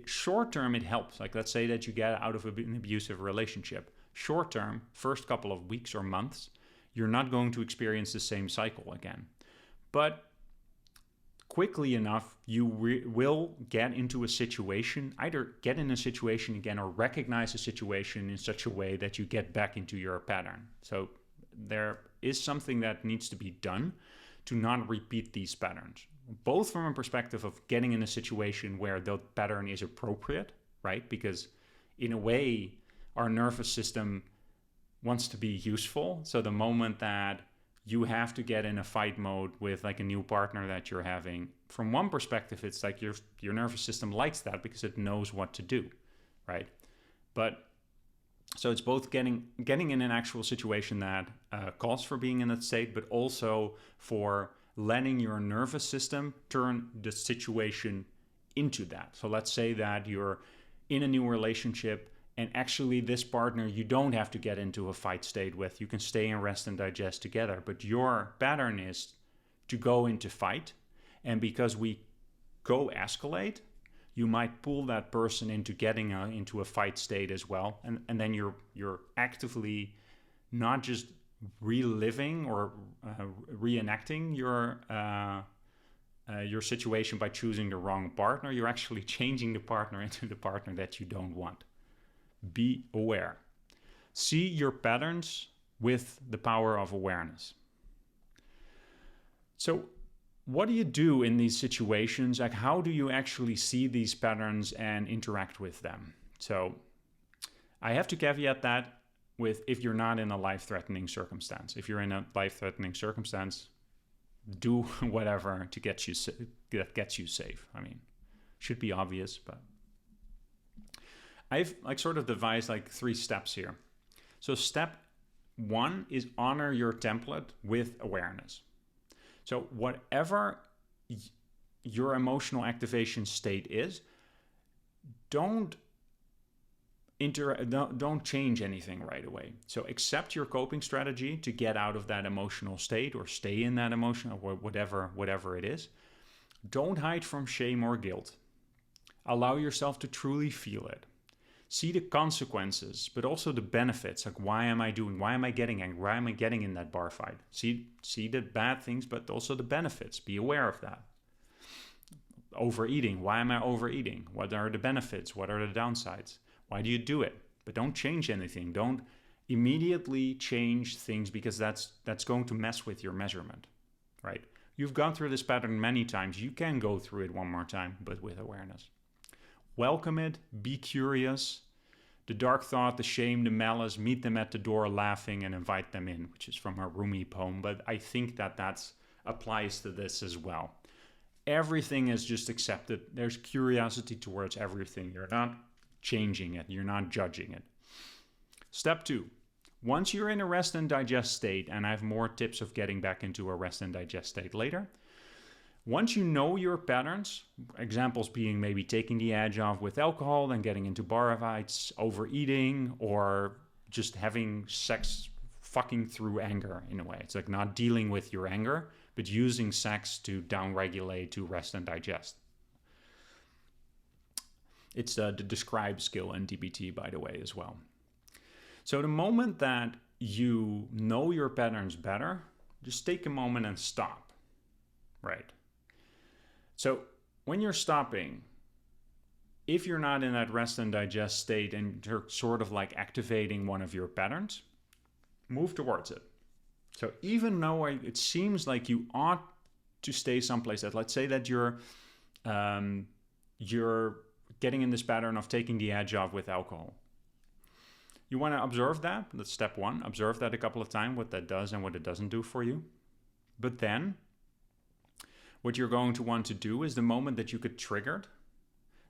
Short term, it helps. Like, let's say that you get out of an abusive relationship. Short term, first couple of weeks or months, you're not going to experience the same cycle again. But quickly enough, you will get into a situation, either get in a situation again or recognize a situation in such a way that you get back into your pattern. So there is something that needs to be done to not repeat these patterns, both from a perspective of getting in a situation where the pattern is appropriate, right? Because in a way, our nervous system wants to be useful. So the moment that you have to get in a fight mode with like a new partner that you're having, from one perspective, it's like your nervous system likes that because it knows what to do, right? But so it's both getting in an actual situation that calls for being in that state, but also for letting your nervous system turn the situation into that. So let's say that you're in a new relationship, and actually this partner you don't have to get into a fight state with. You can stay and rest and digest together. But your pattern is to go into fight. And because we go escalate, you might pull that person into getting into a fight state as well. And then you're actively not just reliving or reenacting your situation by choosing the wrong partner. You're actually changing the partner into the partner that you don't want. Be aware. See your patterns with the power of awareness. So what do you do in these situations? Like, how do you actually see these patterns and interact with them? So I have to caveat that with if you're not in a life-threatening circumstance. If you're in a life-threatening circumstance, do whatever to get you that gets you safe. I mean, should be obvious, but I've like sort of devised like 3 steps here. So step 1 is honor your template with awareness. So whatever your emotional activation state is, don't change anything right away. So accept your coping strategy to get out of that emotional state or stay in that emotion or whatever it is. Don't hide from shame or guilt. Allow yourself to truly feel it. See the consequences, but also the benefits. Like, why am I getting angry? Why am I getting in that bar fight? See the bad things, but also the benefits. Be aware of that. Overeating. Why am I overeating? What are the benefits? What are the downsides? Why do you do it? But don't change anything. Don't immediately change things because that's going to mess with your measurement, right? You've gone through this pattern many times. You can go through it one more time, but with awareness. Welcome it, be curious. The dark thought, the shame, the malice, meet them at the door laughing and invite them in, which is from a Rumi poem, but I think that applies to this as well. Everything is just accepted. There's curiosity towards everything. You're not changing it. You're not judging it. Step 2. Once you're in a rest and digest state, and I have more tips of getting back into a rest and digest state later, once you know your patterns, examples being maybe taking the edge off with alcohol, then getting into bar fights, overeating, or just having sex fucking through anger in a way. It's like not dealing with your anger, but using sex to downregulate, to rest and digest. It's the describe skill in DBT, by the way, as well. So the moment that you know your patterns better, just take a moment and stop, right? So when you're stopping, if you're not in that rest and digest state and you're sort of like activating one of your patterns, move towards it. So even though it seems like you ought to stay someplace else, let's say that you're getting in this pattern of taking the edge off with alcohol. You want to observe that. That's step 1. Observe that a couple of times, what that does and what it doesn't do for you. But then what you're going to want to do is the moment that you get triggered,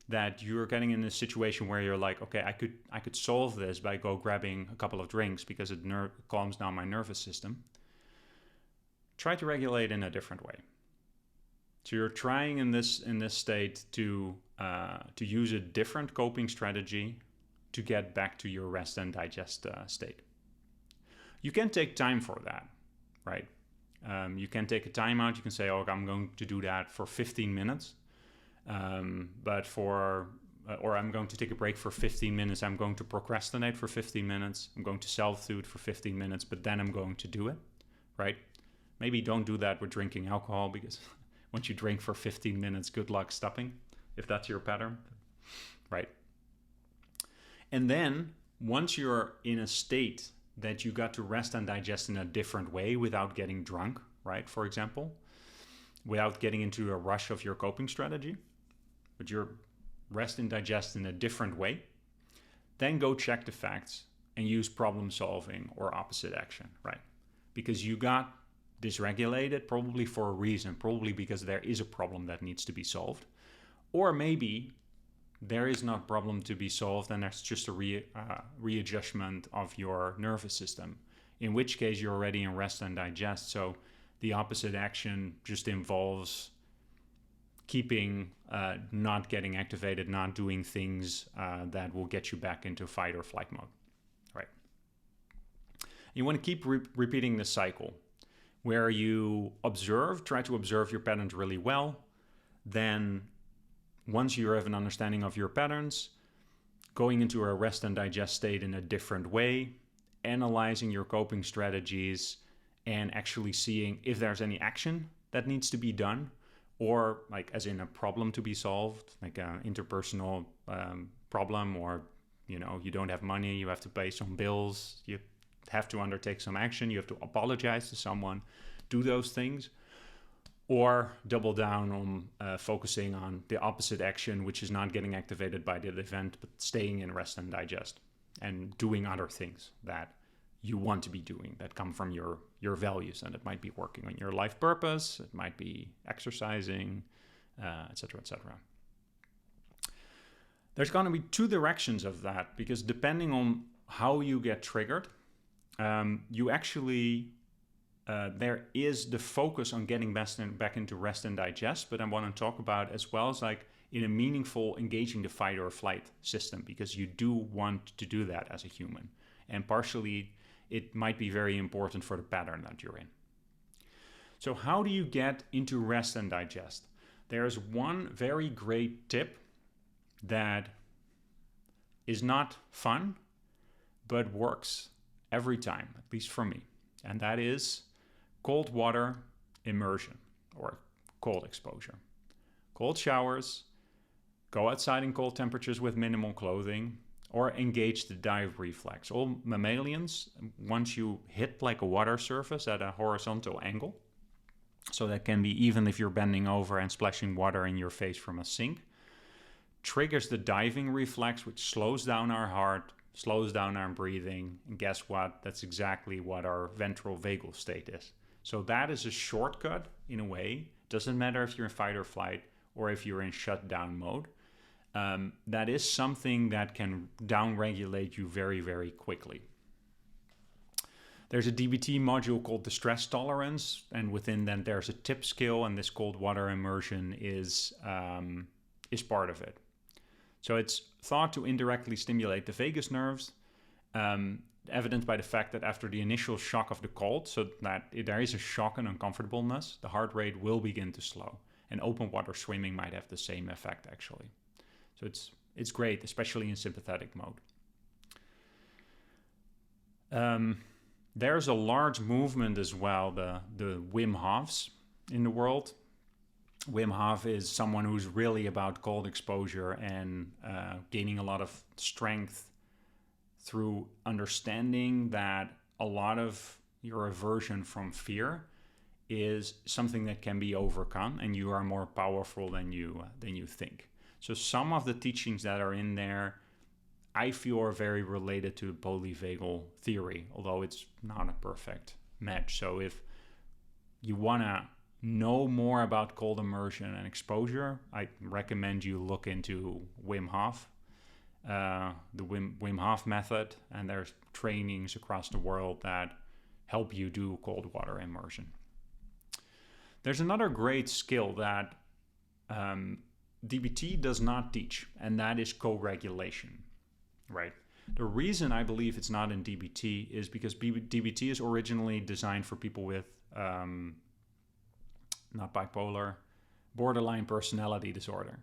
that you're getting in a situation where you're like, okay, I could solve this by grabbing a couple of drinks because it calms down my nervous system. Try to regulate in a different way. So you're trying in this state to use a different coping strategy to get back to your rest and digest state. You can take time for that, right? You can take a timeout. You can say, "Oh, I'm going to do that for 15 minutes," or I'm going to take a break for 15 minutes. I'm going to procrastinate for 15 minutes. I'm going to self-soothe for 15 minutes, but then I'm going to do it, right? Maybe don't do that with drinking alcohol, because once you drink for 15 minutes, good luck stopping, if that's your pattern, right? And then once you're in a state that you got to rest and digest in a different way without getting drunk, right? For example, without getting into a rush of your coping strategy, but you're rest and digest in a different way, then go check the facts and use problem solving or opposite action, right? Because you got dysregulated probably for a reason, probably because there is a problem that needs to be solved. Or maybe there is not a problem to be solved and there's just a readjustment of your nervous system, in which case you're already in rest and digest. So the opposite action just involves keeping, not getting activated, not doing things that will get you back into fight or flight mode, right? You want to keep repeating this cycle where you try to observe your patterns really well. Then once you have an understanding of your patterns, going into a rest and digest state in a different way, analyzing your coping strategies, and actually seeing if there's any action that needs to be done, or like as in a problem to be solved, like an interpersonal problem, or you don't have money, you have to pay some bills, you have to undertake some action, you have to apologize to someone, do those things. Or double down on focusing on the opposite action, which is not getting activated by the event, but staying in rest and digest and doing other things that you want to be doing that come from your values. And it might be working on your life purpose, it might be exercising, etc., etc. There's going to be two directions of that, because depending on how you get triggered, you actually... there is the focus on getting back into rest and digest, but I want to talk about as well as like in a meaningful engaging the fight or flight system, because you do want to do that as a human. And partially it might be very important for the pattern that you're in. So how do you get into rest and digest? There's one very great tip that is not fun, but works every time, at least for me. And that is cold water immersion or cold exposure. Cold showers, go outside in cold temperatures with minimal clothing, or engage the dive reflex. All mammalians, once you hit like a water surface at a horizontal angle, so that can be even if you're bending over and splashing water in your face from a sink, triggers the diving reflex, which slows down our heart, slows down our breathing, and guess what? That's exactly what our ventral vagal state is. So that is a shortcut in a way. Doesn't matter if you're in fight or flight or if you're in shutdown mode. That is something that can downregulate you very, very quickly. There's a DBT module called the stress tolerance, and within that there's a tip scale, and this cold water immersion is part of it. So it's thought to indirectly stimulate the vagus nerves, evidenced by the fact that after the initial shock of the cold, so that there is a shock and uncomfortableness, the heart rate will begin to slow. And open water swimming might have the same effect, actually. So it's great, especially in sympathetic mode. There's a large movement as well, the Wim Hofs in the world. Wim Hof is someone who's really about cold exposure and gaining a lot of strength through understanding that a lot of your aversion from fear is something that can be overcome, and you are more powerful than you think. So some of the teachings that are in there, I feel are very related to polyvagal theory, although it's not a perfect match. So if you want to know more about cold immersion and exposure, I recommend you look into Wim Hof, the Wim Hof method, and there's trainings across the world that help you do cold water immersion. There's another great skill that DBT does not teach, and that is co-regulation, right? The reason I believe it's not in DBT is because DBT is originally designed for people with not bipolar, borderline personality disorder.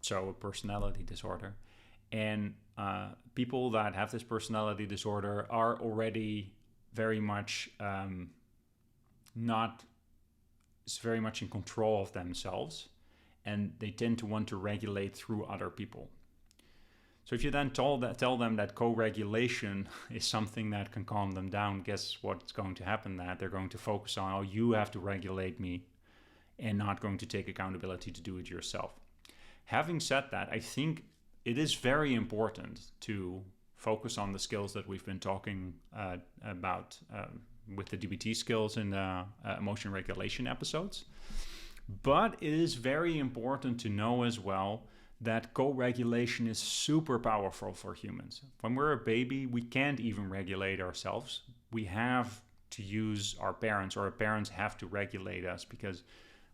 So a personality disorder. And people that have this personality disorder are already very much very much in control of themselves, and they tend to want to regulate through other people. So if you then tell them that co-regulation is something that can calm them down, guess what's going to happen? That they're going to focus on, oh, you have to regulate me, and not going to take accountability to do it yourself. Having said that, I think it is very important to focus on the skills that we've been talking about with the DBT skills in the emotion regulation episodes. But it is very important to know as well that co-regulation is super powerful for humans. When we're a baby, we can't even regulate ourselves. We have to use our parents, or our parents have to regulate us because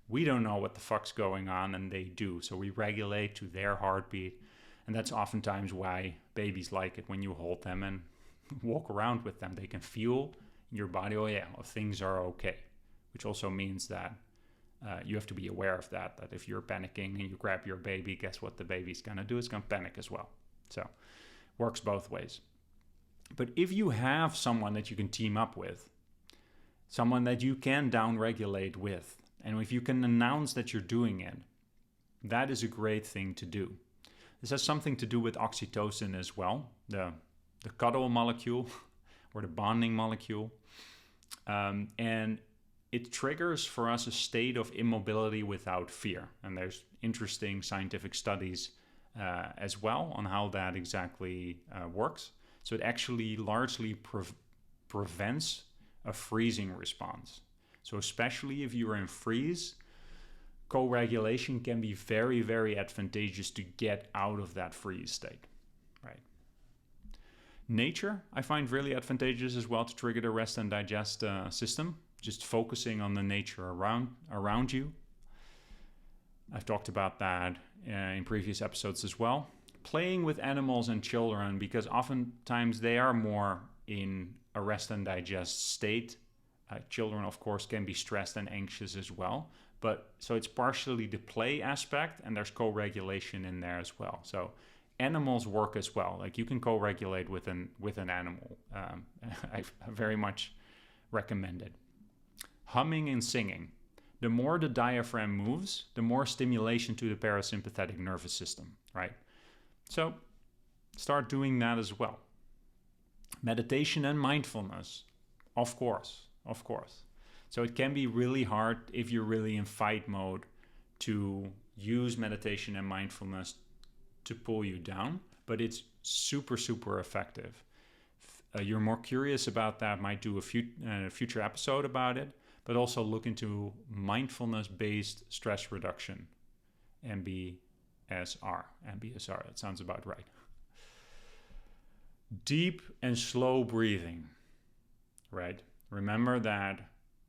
we don't know what the fuck's going on and they do. So we regulate to their heartbeat. And that's oftentimes why babies like it when you hold them and walk around with them. They can feel in your body, oh yeah, things are okay. Which also means that you have to be aware of that if you're panicking and you grab your baby, guess what the baby's gonna do? It's gonna panic as well. So works both ways. But if you have someone that you can team up with, someone that you can downregulate with, and if you can announce that you're doing it, that is a great thing to do. This has something to do with oxytocin as well, the cuddle molecule or the bonding molecule. And it triggers for us a state of immobility without fear. And there's interesting scientific studies as well on how that exactly works. So it actually largely prevents a freezing response. So especially if you're in freeze, co-regulation can be very, very advantageous to get out of that freeze state, right? Nature, I find really advantageous as well to trigger the rest and digest system. Just focusing on the nature around you. I've talked about that in previous episodes as well. Playing with animals and children, because oftentimes they are more in a rest and digest state. Children, of course, can be stressed and anxious as well. But so it's partially the play aspect, and there's co-regulation in there as well. So animals work as well. Like you can co-regulate with an animal. I very much recommend it. Humming and singing. The more the diaphragm moves, the more stimulation to the parasympathetic nervous system, right? So start doing that as well. Meditation and mindfulness, of course. So it can be really hard if you're really in fight mode to use meditation and mindfulness to pull you down, but it's super, super effective. You're more curious about that, might do a future episode about it, but also look into mindfulness-based stress reduction, MBSR, that sounds about right. Deep and slow breathing, right? Remember that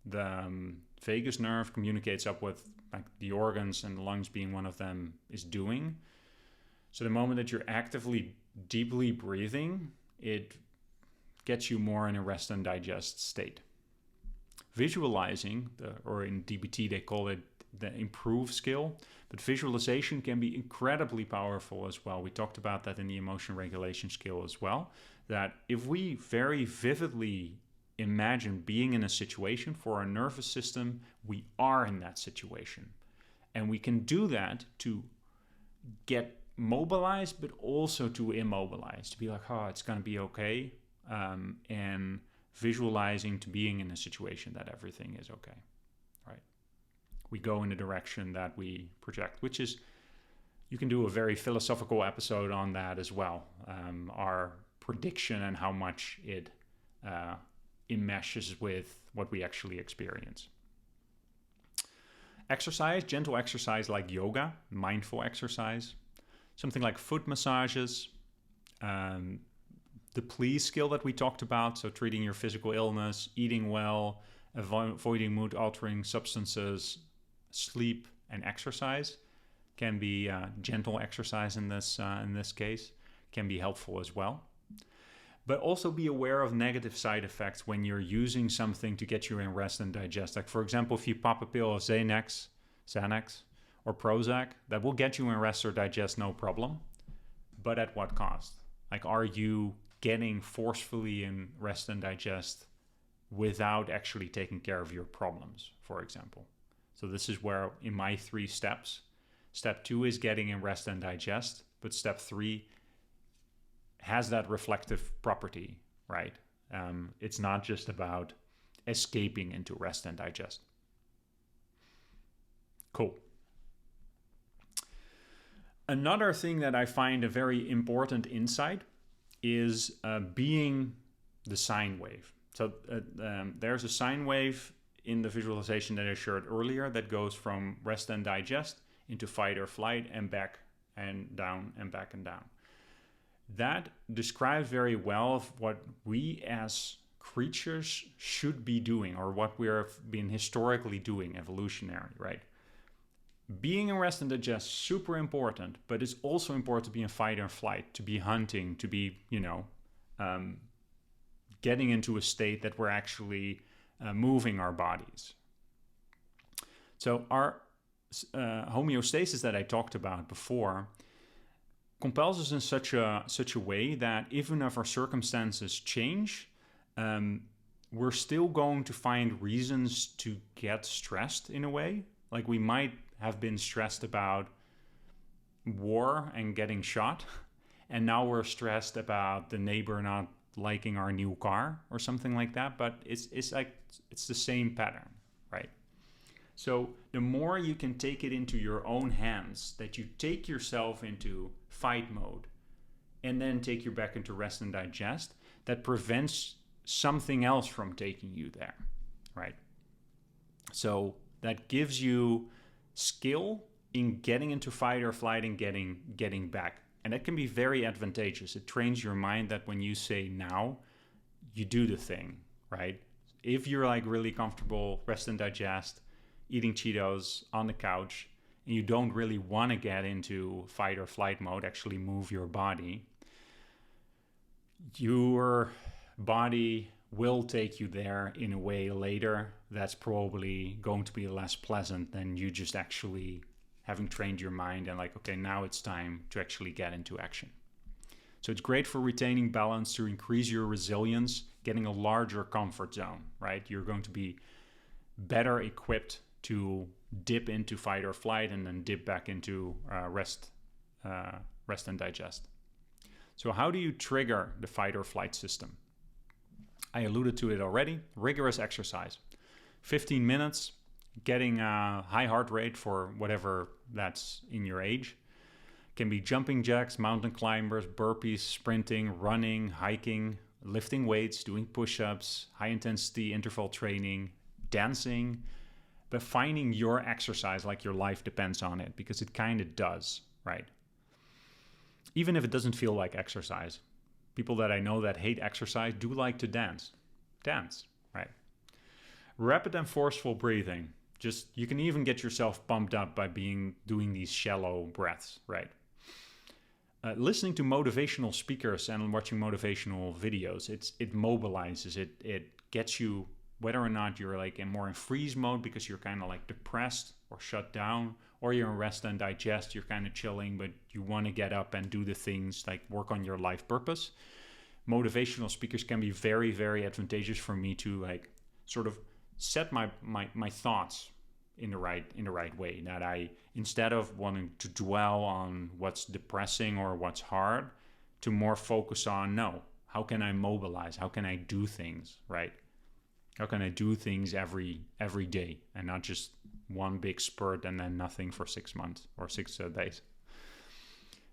the vagus nerve communicates up with like the organs, and the lungs being one of them is doing. So the moment that you're actively deeply breathing, it gets you more in a rest and digest state. Visualizing, or in DBT they call it the improve skill, but visualization can be incredibly powerful as well. We talked about that in the emotion regulation skill as well, that if we very vividly imagine being in a situation, for our nervous system, we are in that situation. And we can do that to get mobilized, but also to immobilize, to be like, oh, it's going to be okay. And visualizing to being in a situation that everything is okay, right? We go in the direction that we project, which is, you can do a very philosophical episode on that as well. Our prediction and how much it enmeshes with what we actually experience. Exercise, gentle exercise like yoga, mindful exercise, something like foot massages, the please skill that we talked about, so treating your physical illness, eating well, avoiding mood-altering substances, sleep, and exercise. Can be gentle exercise in this case, can be helpful as well. But also be aware of negative side effects when you're using something to get you in rest and digest. Like for example, if you pop a pill of Xanax, or Prozac, that will get you in rest or digest, no problem. But at what cost? Like, are you getting forcefully in rest and digest without actually taking care of your problems, for example? So this is where, in my 3 steps, step 2 is getting in rest and digest, but step 3 has that reflective property, right? It's not just about escaping into rest and digest. Cool. Another thing that I find a very important insight is being the sine wave. So there's a sine wave in the visualization that I shared earlier that goes from rest and digest into fight or flight and back and down and back and down. That describes very well what we as creatures should be doing, or what we have been historically doing, evolutionary, right? Being in rest and digest, super important, but it's also important to be in fight or flight, to be hunting, to be, getting into a state that we're actually moving our bodies. So our homeostasis that I talked about before compels us in such a way that even if our circumstances change, we're still going to find reasons to get stressed in a way. Like we might have been stressed about war and getting shot, and now we're stressed about the neighbor not liking our new car or something like that. But it's the same pattern, right? So the more you can take it into your own hands, that you take yourself into fight mode and then take you back into rest and digest, that prevents something else from taking you there, right? So that gives you skill in getting into fight or flight and getting back. And that can be very advantageous. It trains your mind that when you say now, you do the thing, right? If you're like really comfortable, rest and digest, eating Cheetos on the couch, and you don't really want to get into fight or flight mode, actually move your body, your body will take you there in a way later that's probably going to be less pleasant than you just actually having trained your mind and like, okay, now it's time to actually get into action. So it's great for retaining balance, to increase your resilience, getting a larger comfort zone, right? You're going to be better equipped to dip into fight or flight and then dip back into rest and digest. So how do you trigger the fight or flight system? I alluded to it already. Rigorous exercise. 15 minutes, getting a high heart rate for whatever that's in your age. Can be jumping jacks, mountain climbers, burpees, sprinting, running, hiking, lifting weights, doing push-ups, high intensity interval training, dancing, but finding your exercise like your life depends on it, because it kind of does, right? Even if it doesn't feel like exercise. People that I know that hate exercise do like to dance, right? Rapid and forceful breathing. Just, you can even get yourself pumped up by doing these shallow breaths, right? Listening to motivational speakers and watching motivational videos, it mobilizes, it gets you, whether or not you're like more in freeze mode because you're kind of like depressed or shut down, or you're in rest and digest, you're kind of chilling, but you want to get up and do the things like work on your life purpose. Motivational speakers can be very, very advantageous for me to like sort of set my thoughts in the right way, that I, instead of wanting to dwell on what's depressing or what's hard, to more focus on, no, how can I mobilize? How can I do things, right? How can I do things every day and not just one big spurt and then nothing for 6 months or 6 days?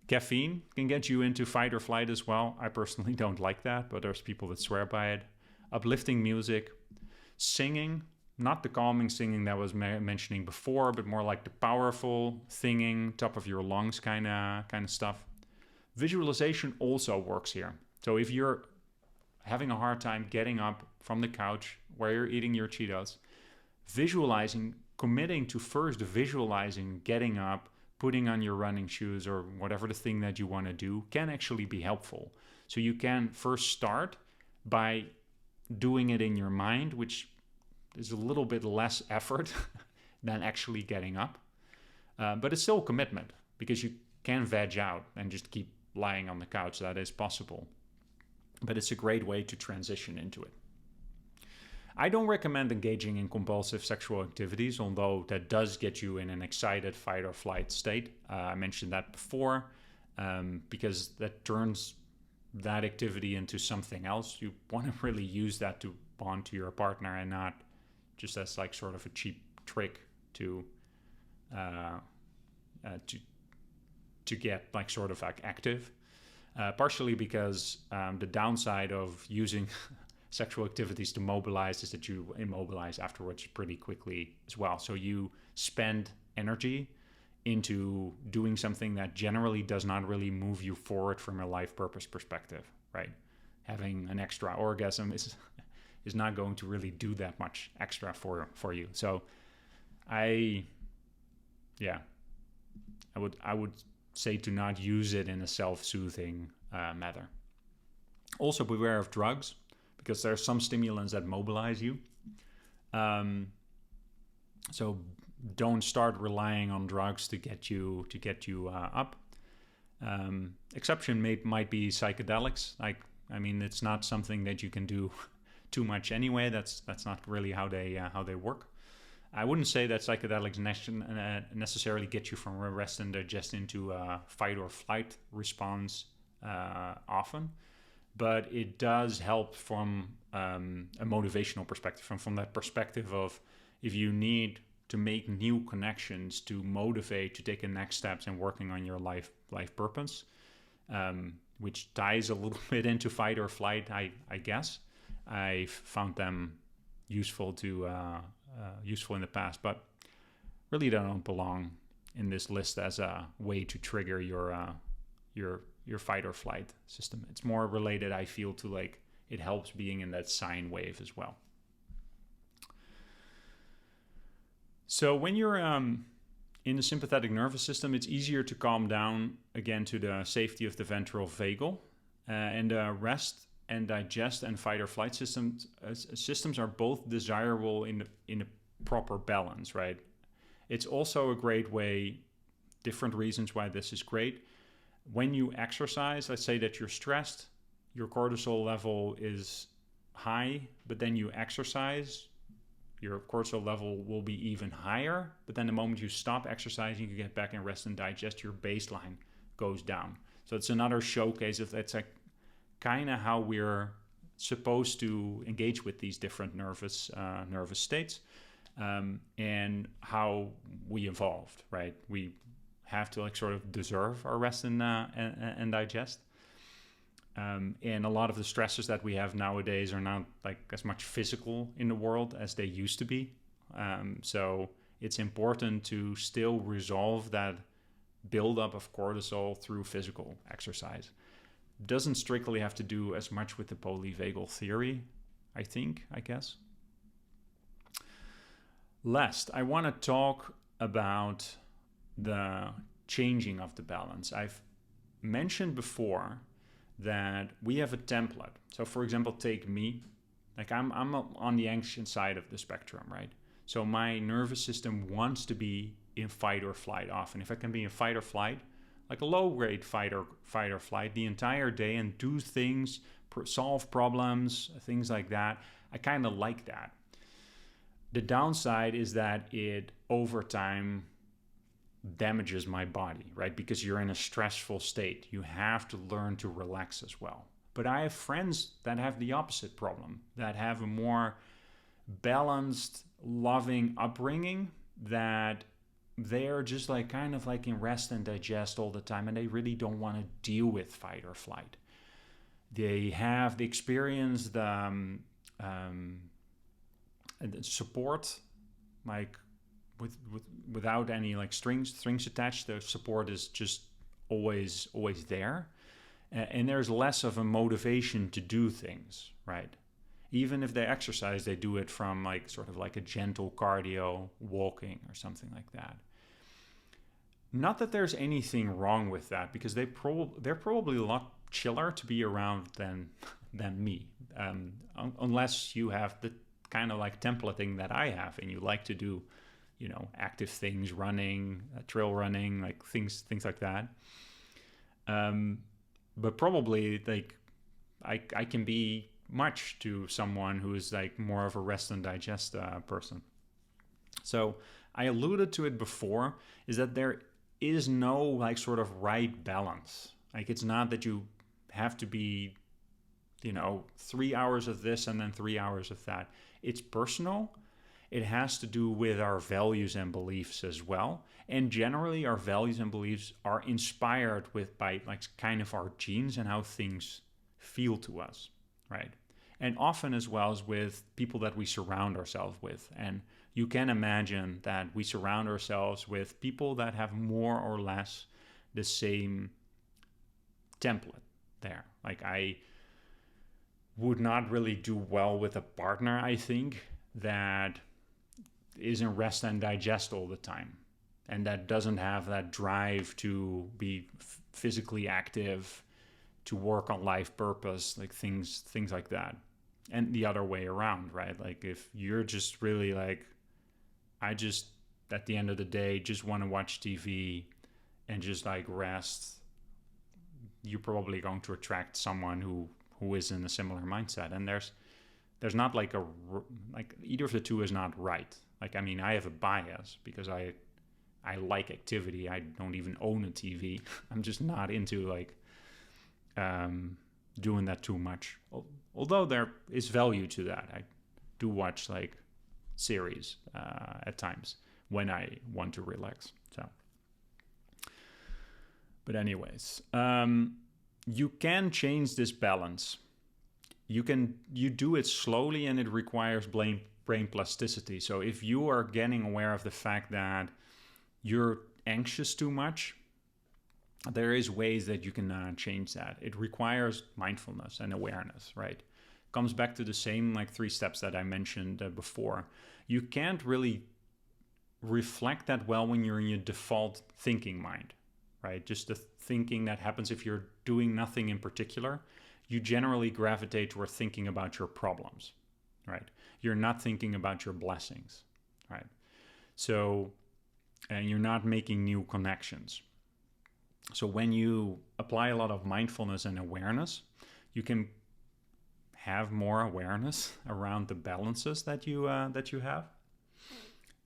Caffeine can get you into fight or flight as well. I personally don't like that, but there's people that swear by it. Uplifting music, singing, not the calming singing that was mentioning before, but more like the powerful singing, top of your lungs kind of stuff. Visualization also works here. So if you're having a hard time getting up from the couch where you're eating your Cheetos, visualizing, committing to first visualizing getting up, putting on your running shoes or whatever the thing that you want to do can actually be helpful. So you can first start by doing it in your mind, which is a little bit less effort than actually getting up. But it's still a commitment because you can veg out and just keep lying on the couch. That is possible. But it's a great way to transition into it. I don't recommend engaging in compulsive sexual activities, although that does get you in an excited fight or flight state. I mentioned that before, because that turns that activity into something else. You want to really use that to bond to your partner and not just as like sort of a cheap trick to get like sort of like active. Partially because the downside of using sexual activities to mobilize is that you immobilize afterwards pretty quickly as well. So you spend energy into doing something that generally does not really move you forward from a life purpose perspective, right? Having an extra orgasm is not going to really do that much extra for you. So I would say to not use it in a self-soothing manner. Also beware of drugs, because there are some stimulants that mobilize you. So don't start relying on drugs to get you up. Exception might be psychedelics. It's not something that you can do too much anyway. That's not really how they work. I wouldn't say that psychedelics necessarily get you from rest and digest into a fight or flight response often, but it does help from a motivational perspective, from that perspective of if you need to make new connections to motivate to take the next steps in working on your life purpose, which ties a little bit into fight or flight, I guess. I've found them useful in the past, but really they don't belong in this list as a way to trigger your fight or flight system. It's more related, I feel, to like it helps being in that sine wave as well. So when you're in the sympathetic nervous system, it's easier to calm down again to the safety of the ventral vagal, and rest and digest and fight or flight systems are both desirable in a proper balance, right? It's also a great way, different reasons why this is great. When you exercise, let's say that you're stressed, your cortisol level is high, but then you exercise, your cortisol level will be even higher. But then the moment you stop exercising, you get back in rest and digest, your baseline goes down. So it's another showcase of that's like kind of how we're supposed to engage with these different nervous states, and how we evolved, right? We have to like sort of deserve our rest and digest. And a lot of the stresses that we have nowadays are not like as much physical in the world as they used to be. So it's important to still resolve that buildup of cortisol through physical exercise. Doesn't strictly have to do as much with the polyvagal theory, I guess. Last, I want to talk about the changing of the balance. I've mentioned before that we have a template. So for example, take me, like I'm on the anxious side of the spectrum, right? So my nervous system wants to be in fight or flight often. If I can be in fight or flight, like a low grade fight or flight the entire day and do things, solve problems, things like that, I kind of like that. The downside is that it over time damages my body, right? Because you're in a stressful state. You have to learn to relax as well. But I have friends that have the opposite problem, that have a more balanced, loving upbringing, that they're just like kind of like in rest and digest all the time, and they really don't want to deal with fight or flight. They have the experience, the support, like without any like strings attached. The support is just always there, And there's less of a motivation to do things, right? Even if they exercise, they do it from like sort of like a gentle cardio, walking or something like that. Not that there's anything wrong with that, because they're probably a lot chiller to be around than me, unless you have the kind of like templating that I have, and you like to do, active things, running, trail running, like things like that. But probably like I can be much to someone who is like more of a rest and digest person. So I alluded to it before, is that there is no like sort of right balance. Like it's not that you have to be, 3 hours of this and then 3 hours of that. It's personal. It has to do with our values and beliefs as well. And generally our values and beliefs are inspired by like kind of our genes and how things feel to us, right? And often as well as with people that we surround ourselves with. And you can imagine that we surround ourselves with people that have more or less the same template there. Like I would not really do well with a partner, I think, that isn't rest and digest all the time, and that doesn't have that drive to be physically active, to work on life purpose, like things like that. And the other way around, right? Like if you're just really like, I just at the end of the day just want to watch TV and just like rest, you're probably going to attract someone who is in a similar mindset. And there's not like either of the two is not right. Like, I mean, I have a bias because I like activity. I don't even own a TV. I'm just not into like doing that too much. Although there is value to that. I do watch like series at times when I want to relax. So, but anyways, you can change this balance. You do it slowly, and it requires brain plasticity. So if you are getting aware of the fact that you're anxious too much, there is ways that you can change that. It requires mindfulness and awareness, right? Comes back to the same like 3 steps that I mentioned before. You can't really reflect that well when you're in your default thinking mind, right? Just the thinking that happens if you're doing nothing in particular. You generally gravitate toward thinking about your problems, right? You're not thinking about your blessings, right? So, and you're not making new connections. So when you apply a lot of mindfulness and awareness, you can have more awareness around the balances that you have,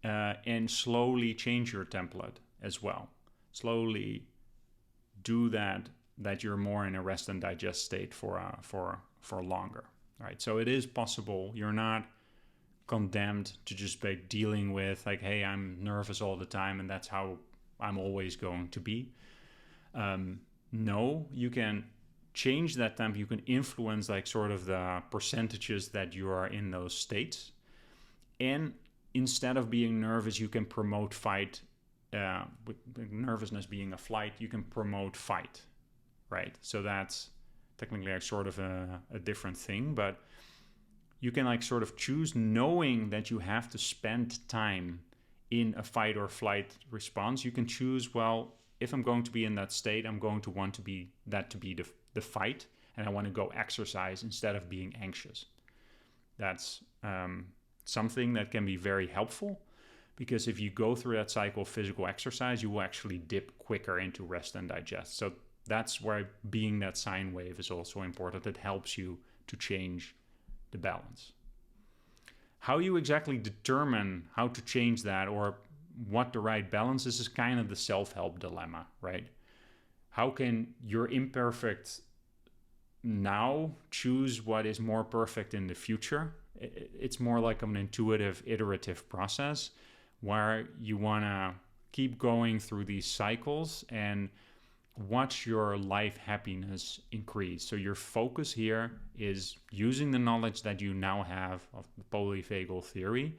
and slowly change your template as well. Slowly do that you're more in a rest and digest state for longer, right? So it is possible. You're not condemned to just be dealing with like, hey, I'm nervous all the time and that's how I'm always going to be. No, you can change that temp. You can influence like sort of the percentages that you are in those states. And instead of being nervous, you can promote fight. With nervousness being a flight, you can promote fight, right? So that's technically like sort of a different thing, but you can like sort of choose, knowing that you have to spend time in a fight or flight response. You can choose, well, if I'm going to be in that state, I'm going to want to be the fight, and I want to go exercise instead of being anxious. That's something that can be very helpful, because if you go through that cycle of physical exercise, you will actually dip quicker into rest and digest. So that's why being that sine wave is also important. It helps you to change the balance. How you exactly determine how to change that or what the right balance is kind of the self-help dilemma, right? How can your imperfect now choose what is more perfect in the future? It's more like an intuitive, iterative process where you want to keep going through these cycles and watch your life happiness increase. So your focus here is using the knowledge that you now have of the polyvagal theory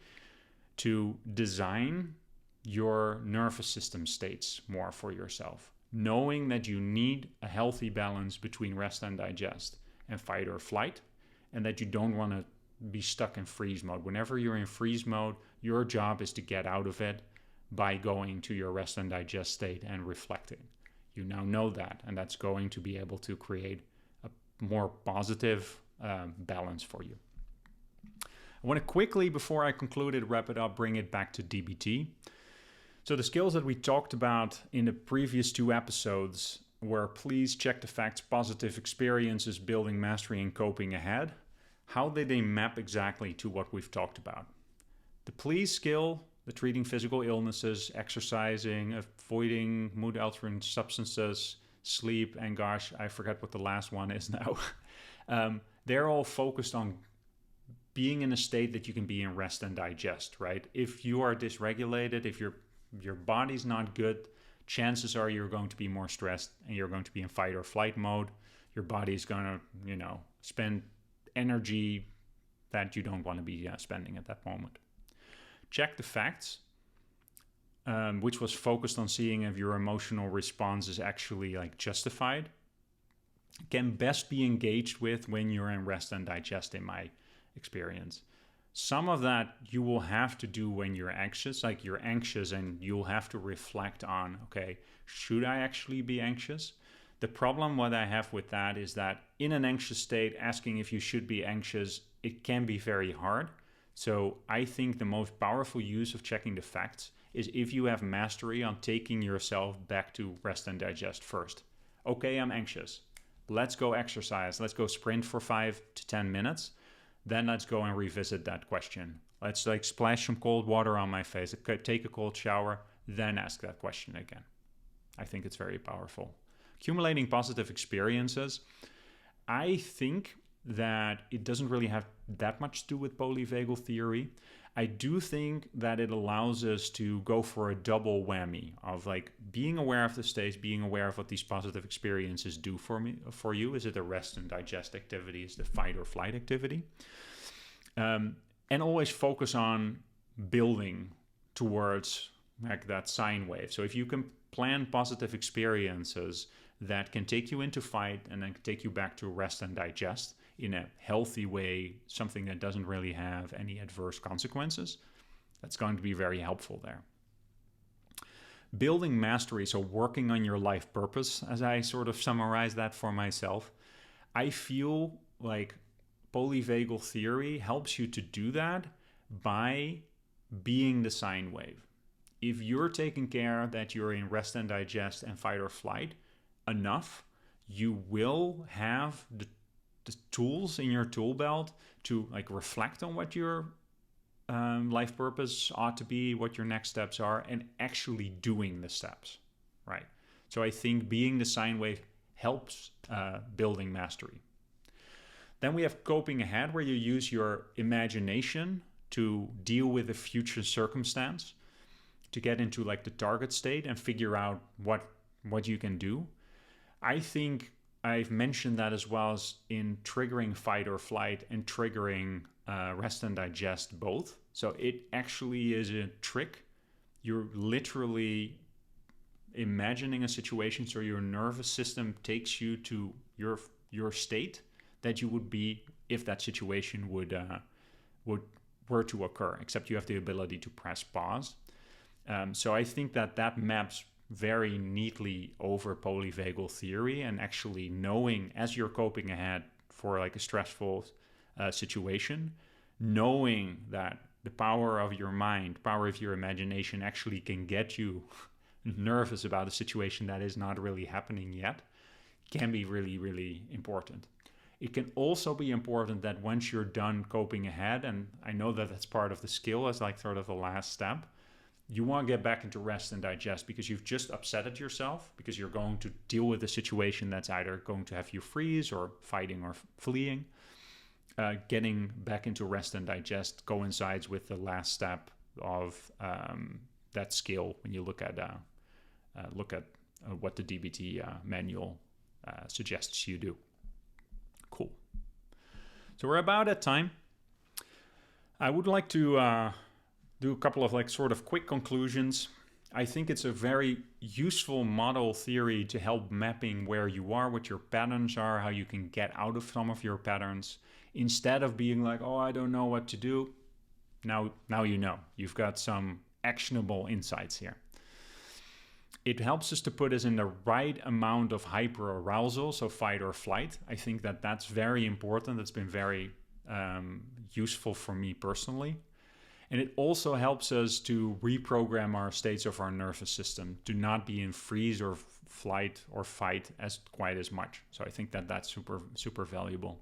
to design your nervous system states more for yourself. knowing that you need a healthy balance between rest and digest and fight or flight, and that you don't want to be stuck in freeze mode. Whenever you're in freeze mode, your job is to get out of it by going to your rest and digest state and reflecting. You now know that, and that's going to be able to create a more positive balance for you. I want to quickly, before I conclude it, wrap it up, bring it back to DBT. So the skills that we talked about in the previous 2 episodes were please, check the facts, positive experiences, building mastery, and coping ahead. How did they map exactly to what we've talked about? The please skill, the treating physical illnesses, exercising, avoiding mood-altering substances, sleep, and gosh, I forget what the last one is now. They're all focused on being in a state that you can be in rest and digest, right? If you are dysregulated, if your body's not good, chances are you're going to be more stressed and you're going to be in fight or flight mode. Your body's going to, spend energy that you don't want to be spending at that moment. Check the facts, which was focused on seeing if your emotional response is actually justified, can best be engaged with when you're in rest and digest, in my experience. Some of that you will have to do when you're anxious, you're anxious and you'll have to reflect on, okay, should I actually be anxious? The problem what I have with that is that in an anxious state, asking if you should be anxious, it can be very hard. So I think the most powerful use of checking the facts is if you have mastery on taking yourself back to rest and digest first. Okay, I'm anxious. Let's go exercise. Let's go sprint for 5 to 10 minutes. Then let's go and revisit that question. Let's splash some cold water on my face, take a cold shower, then ask that question again. I think it's very powerful. Accumulating positive experiences. I think that it doesn't really have that much to do with polyvagal theory. I do think that it allows us to go for a double whammy of being aware of the states, being aware of what these positive experiences do for you. Is it a rest and digest activity? Is it a fight or flight activity? And always focus on building towards that sine wave. So if you can plan positive experiences that can take you into fight and then take you back to rest and digest in a healthy way, something that doesn't really have any adverse consequences, that's going to be very helpful there. Building mastery, so working on your life purpose, as I sort of summarize that for myself, I feel like polyvagal theory helps you to do that by being the sine wave. If you're taking care that you're in rest and digest and fight or flight enough, you will have the tools in your tool belt to reflect on what your life purpose ought to be, what your next steps are, and actually doing the steps, right? So I think being the sine wave helps building mastery. Then we have coping ahead, where you use your imagination to deal with a future circumstance, to get into the target state and figure out what you can do. I think I've mentioned that as well as in triggering fight or flight and triggering rest and digest both. So it actually is a trick. You're literally imagining a situation so your nervous system takes you to your state that you would be if that situation were to occur, except you have the ability to press pause. So I think that maps very neatly over polyvagal theory, and actually knowing as you're coping ahead for a stressful situation, knowing that the power of your mind, power of your imagination actually can get you nervous about a situation that is not really happening yet, can be really, really important. It can also be important that once you're done coping ahead, and I know that that's part of the skill as sort of the last step, you want to get back into rest and digest because you've just upset it yourself, because you're going to deal with a situation that's either going to have you freeze or fighting or fleeing. Getting back into rest and digest coincides with the last step of that skill when you look at what the DBT manual suggests you do. Cool. So we're about at time. I would like to do a couple of sort of quick conclusions. I think it's a very useful model theory to help mapping where you are, what your patterns are, how you can get out of some of your patterns, instead of being like, oh, I don't know what to do. Now you know. You've got some actionable insights here. It helps us to put us in the right amount of hyperarousal, so fight or flight. I think that that's very important. That's been very useful for me personally. And it also helps us to reprogram our states of our nervous system to not be in freeze or flight or fight as quite as much. So I think that that's super valuable.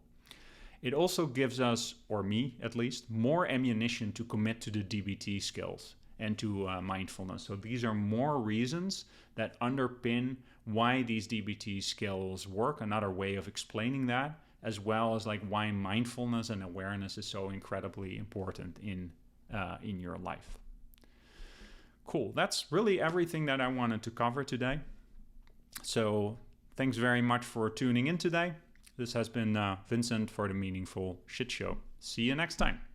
It also gives us, or me at least, more ammunition to commit to the DBT skills and to mindfulness. So these are more reasons that underpin why these DBT skills work, another way of explaining that, as well as like why mindfulness and awareness is so incredibly important in your life. Cool. That's really everything that I wanted to cover today. So thanks very much for tuning in today. This has been Vincent for the Meaningful Shit Show. See you next time.